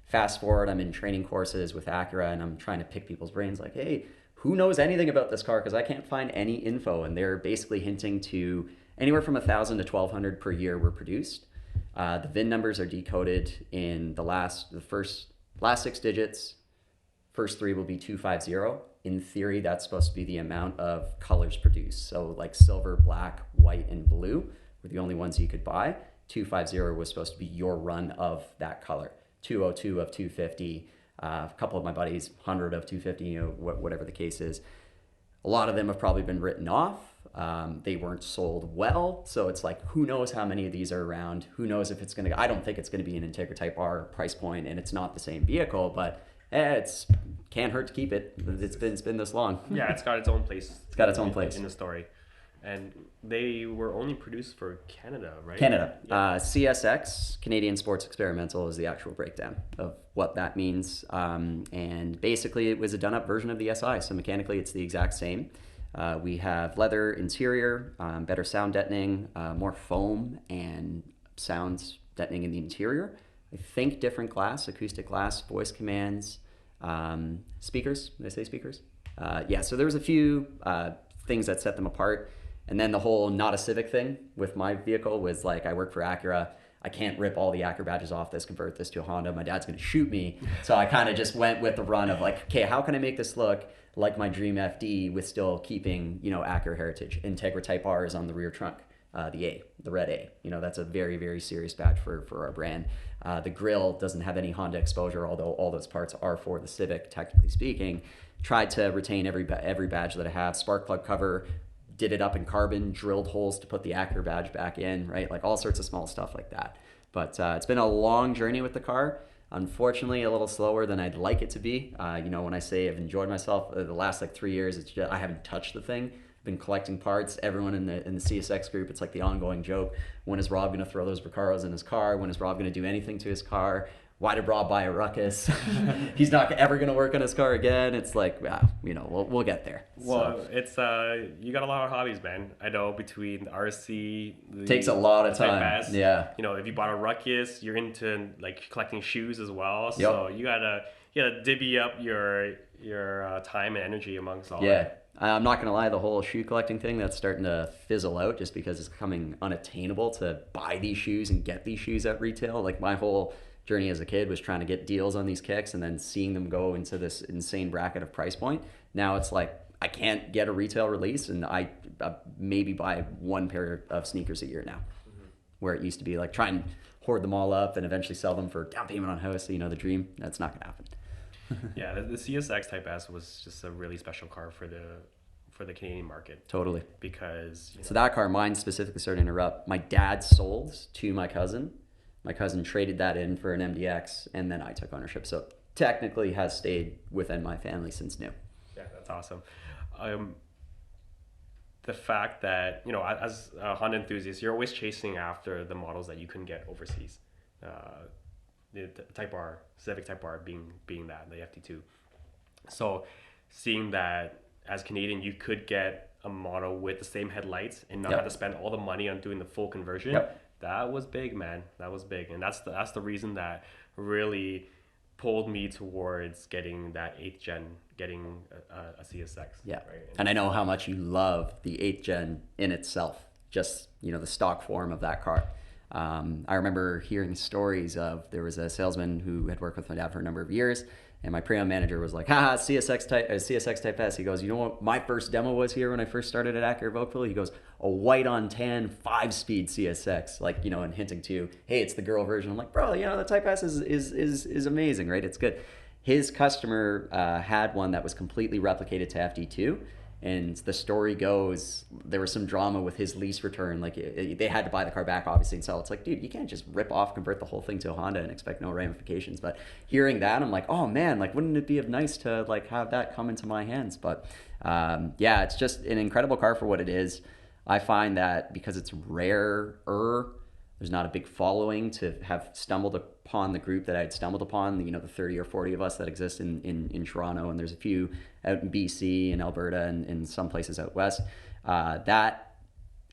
Fast forward, I'm in training courses with Acura and I'm trying to pick people's brains like, hey, who knows anything about this car? Because I can't find any info. And they're basically hinting to anywhere from 1,000 to 1,200 per year were produced. The VIN numbers are decoded in the first last 6 digits. First 3 will be 250. In theory, that's supposed to be the amount of colors produced. So like silver, black, white, and blue were the only ones you could buy. 250 was supposed to be your run of that color. 202 of 250, a couple of my buddies, 100 of 250, whatever the case is. A lot of them have probably been written off. They weren't sold well. So it's like, who knows how many of these are around? Who knows if it's going to, I don't think it's going to be an Integra Type R price point and it's not the same vehicle, but it's can't hurt to keep it. It's been this long. Yeah, it's got its own place. It's got its own place in the story. And they were only produced for Canada, right? Canada. Yeah. CSX, Canadian Sports Experimental, is the actual breakdown of what that means. And basically, it was a done-up version of the SI. So mechanically, it's the exact same. We have leather interior, better sound deadening, more foam and sounds deadening in the interior. I think different glass, acoustic glass, voice commands, speakers. Did I say speakers? So there was a few things that set them apart. And then the whole not a Civic thing with my vehicle was like, I work for Acura. I can't rip all the Acura badges off this, convert this to a Honda. My dad's going to shoot me. So I kind of just went with the run of like, okay, how can I make this look like my dream FD with still keeping, Acura heritage? Integra Type R is on the rear trunk, the red A. That's a very, very serious badge for our brand. The grille doesn't have any Honda exposure, although all those parts are for the Civic, technically speaking. Tried to retain every badge that I have. Spark plug cover, did it up in carbon, drilled holes to put the Acura badge back in, right? Like all sorts of small stuff like that. But it's been a long journey with the car. Unfortunately, a little slower than I'd like it to be. When I say I've enjoyed myself, the last 3 years, it's just, I haven't touched the thing. I've been collecting parts. Everyone in the CSX group, it's like the ongoing joke. When is Rob going to throw those Recaros in his car? When is Rob going to do anything to his car? Why did Rob buy a Ruckus? He's not ever going to work on his car again. It's like, we'll get there. Well, so. It's you got a lot of hobbies, man. I know between RC, takes a lot of time. Pass, yeah. If you bought a Ruckus, you're into like collecting shoes as well. So you gotta divvy up your time and energy amongst all that. I'm not going to lie, the whole shoe collecting thing, that's starting to fizzle out just because it's becoming unattainable to buy these shoes and get these shoes at retail. Like my whole journey as a kid was trying to get deals on these kicks and then seeing them go into this insane bracket of price point. Now it's like I can't get a retail release and I maybe buy one pair of sneakers a year now, where it used to be like try and hoard them all up and eventually sell them for down payment on house. The dream. That's not going to happen. Yeah, the CSX Type S was just a really special car for the Canadian market. Totally. Because so that car, mine specifically, sorry to interrupt, my dad sold to my cousin. My cousin traded that in for an MDX, and then I took ownership. So technically has stayed within my family since new. Yeah, that's awesome. the fact that, you know, as a Honda enthusiast, you're always chasing after the models that you couldn't get overseas. The Type R, Civic Type R being that, the FT2. So seeing that as Canadian, you could get a model with the same headlights and not have to spend all the money on doing the full conversion. That was big, man. That was big. And that's the reason that really pulled me towards getting that 8th gen, getting a CSX. Yeah. Right? And I know how much you love the 8th gen in itself, just, you know, the stock form of that car. I remember hearing stories of, there was a salesman who had worked with my dad for a number of years, and my pre-owned manager was like, haha, CSX Type S. He goes, you know what my first demo was here when I first started at Acura of Oakville? He goes, a white on tan 5-speed CSX, like, you know, and hinting to, hey, it's the girl version. I'm like, bro, you know, the Type S is amazing, right? It's good. His customer had one that was completely replicated to FD2. And the story goes, there was some drama with his lease return. Like, they had to buy the car back, obviously, and sell. It's like, dude, you can't just rip off, convert the whole thing to a Honda and expect no ramifications. But hearing that, I'm like, oh man, like, wouldn't it be nice to like have that come into my hands? But yeah, it's just an incredible car for what it is. I find that because it's rarer, there's not a big following to have stumbled upon the group that I'd stumbled upon, you know, the 30 or 40 of us that exist in Toronto, and there's a few out in BC and Alberta and in some places out west. That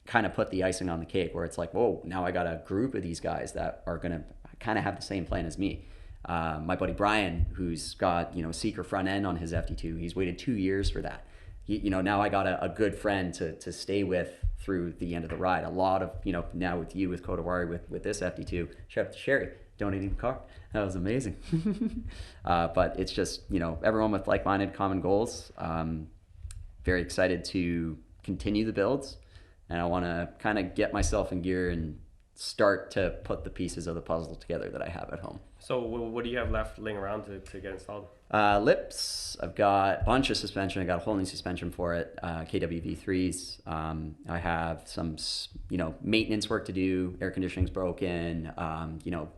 kind of put the icing on the cake, where it's like, whoa, now I got a group of these guys that are going to kind of have the same plan as me. My buddy Brian, who's got, you know, Seeker front end on his FT2, he's waited 2 years for that. You know, now I got a good friend to stay with through the end of the ride. A lot of, you know, now with you, with Kodawari, with this FD2, shout out to Sherry, donating the car. That was amazing. But it's just, you know, everyone with like-minded common goals. Very excited to continue the builds. And I want to kind of get myself in gear and start to put the pieces of the puzzle together that I have at home. So what do you have left laying around to get installed? Lips, I've got a bunch of suspension. I got a whole new suspension for it, KWV3s. I have some, you know, maintenance work to do. Air conditioning's broken. You know,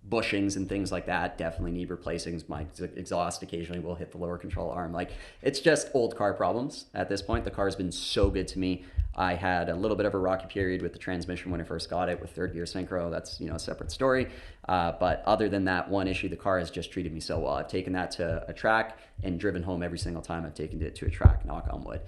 bushings and things like that definitely need replacing. My exhaust occasionally will hit the lower control arm. Like, it's just old car problems at this point. The car's been so good to me. I had a little bit of a rocky period with the transmission when I first got it with third gear synchro. That's, you know, a separate story. But other than that one issue, the car has just treated me so well. I've taken that to a track and driven home every single time I've taken it to a track, knock on wood.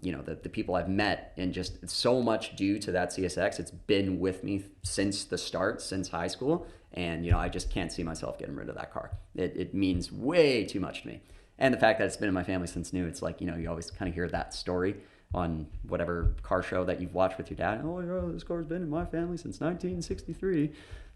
You know, the people I've met, and just so much due to that CSX. It's been with me since the start, since high school. And, you know, I just can't see myself getting rid of that car. It means way too much to me. And the fact that it's been in my family since new, it's like, you know, you always kind of hear that story on whatever car show that you've watched with your dad. Oh, yeah, this car's been in my family since 1963.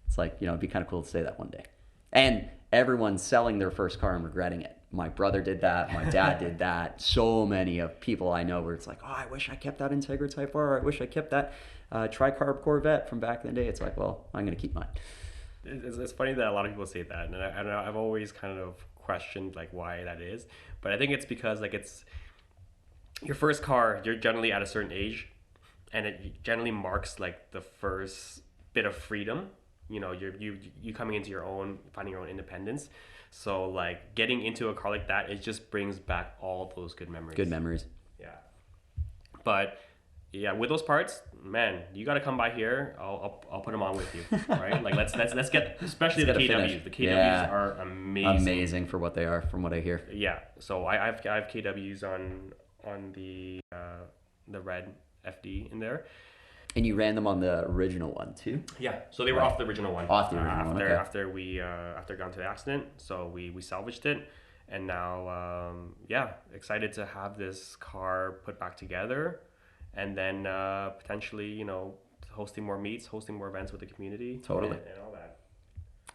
It's like, you know, it'd be kind of cool to say that one day. And everyone's selling their first car and regretting it. My brother did that. My dad did that. So many of people I know where it's like, oh, I wish I kept that Integra Type R. I wish I kept that tricarb Corvette from back in the day. It's like, well, I'm going to keep mine. It's funny that a lot of people say that. And I've always kind of questioned, like, why that is. But I think it's because, like, it's your first car, you're generally at a certain age, and it generally marks, like, the first bit of freedom. You know, you coming into your own, finding your own independence. So, like, getting into a car like that, it just brings back all those good memories. Good memories. Yeah. But yeah, with those parts, man, you got to come by here. I'll put them on with you, right? Like, let's get, especially the KWs. The KWs are amazing. Amazing for what they are, from what I hear. Yeah. So I have KWs on the red FD in there. And you ran them on the original one too? Yeah. So they were off the original one. Off the original one. Okay. After got into the accident, so we salvaged it, and now excited to have this car put back together, and then potentially, you know, hosting more meets, hosting more events with the community. Totally. And all that.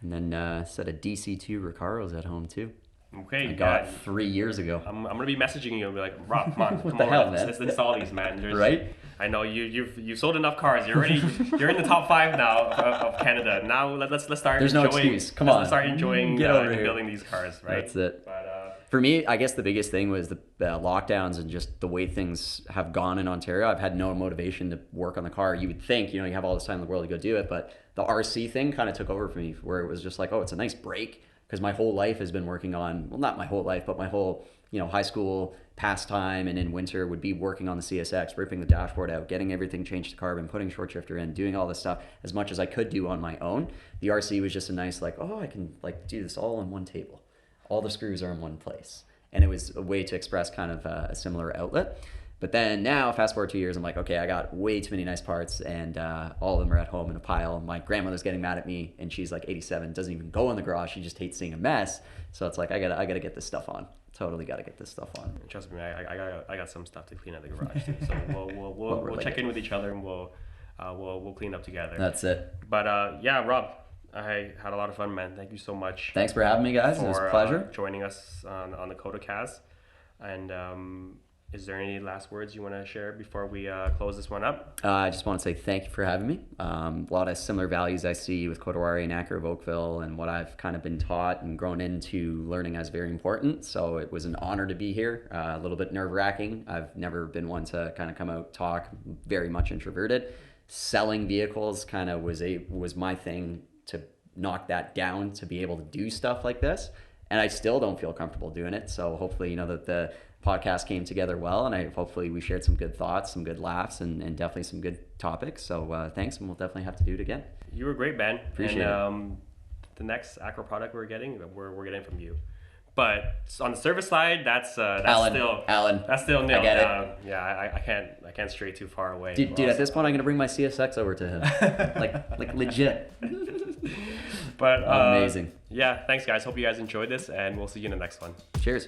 And then set a DC2 Recaros at home too. Okay, I got 3 years ago. I'm gonna be messaging you and be like, Rob, come on, What the hell, man? Let's install these, man. Right? I know you've sold enough cars. You're in the top 5 now of Canada. Now let's start. There's no excuse. Come on. Let's start enjoying building these cars, right? That's it. But for me, I guess the biggest thing was the lockdowns and just the way things have gone in Ontario. I've had no motivation to work on the car. You would think, you know, you have all this time in the world to go do it, but the RC thing kind of took over for me, where it was just like, oh, it's a nice break. because my whole life has been working on, well, not my whole life, but my whole, high school pastime and in winter would be working on the CSX, ripping the dashboard out, getting everything changed to carbon, putting short shifter in, doing all this stuff as much as I could do on my own. The RC was just a nice, I can do this all on one table. All the screws are in one place. And it was a way to express kind of a similar outlet. But then now, fast forward 2 years, I'm like, okay, I got way too many nice parts, and all of them are at home in a pile. My grandmother's getting mad at me, and she's like 87, doesn't even go in the garage. She just hates seeing a mess. So it's like, I gotta get this stuff on. Totally gotta get this stuff on. Trust me, I got some stuff to clean at the garage too. So we'll check in with each other, and we'll clean up together. That's it. But yeah, Rob, I had a lot of fun, man. Thank you so much. Thanks for having me, guys. It was a pleasure. Joining us on the KodaCast. And is there any last words you want to share before we close this one up? I just want to say thank you for having me. A lot of similar values I see with Kodawari and Acura of Oakville, and what I've kind of been taught and grown into learning as very important. So it was an honor to be here. A little bit nerve-wracking. I've never been one to kind of come out, talk, very much introverted. Selling vehicles kind of was my thing, to knock that down, to be able to do stuff like this. And I still don't feel comfortable doing it. So hopefully, that the podcast came together well, and hopefully we shared some good thoughts, some good laughs, and definitely some good topics. So thanks, and we'll definitely have to do it again. You were great, Ben. Appreciate it. The next Acura product we're getting from you. But on the service side, that's Alan. That's still nil. I get it. Yeah, I can't stray too far away. Dude, at this point, I'm gonna bring my CSX over to him, like legit. But amazing. Yeah, thanks guys. Hope you guys enjoyed this, and we'll see you in the next one. Cheers.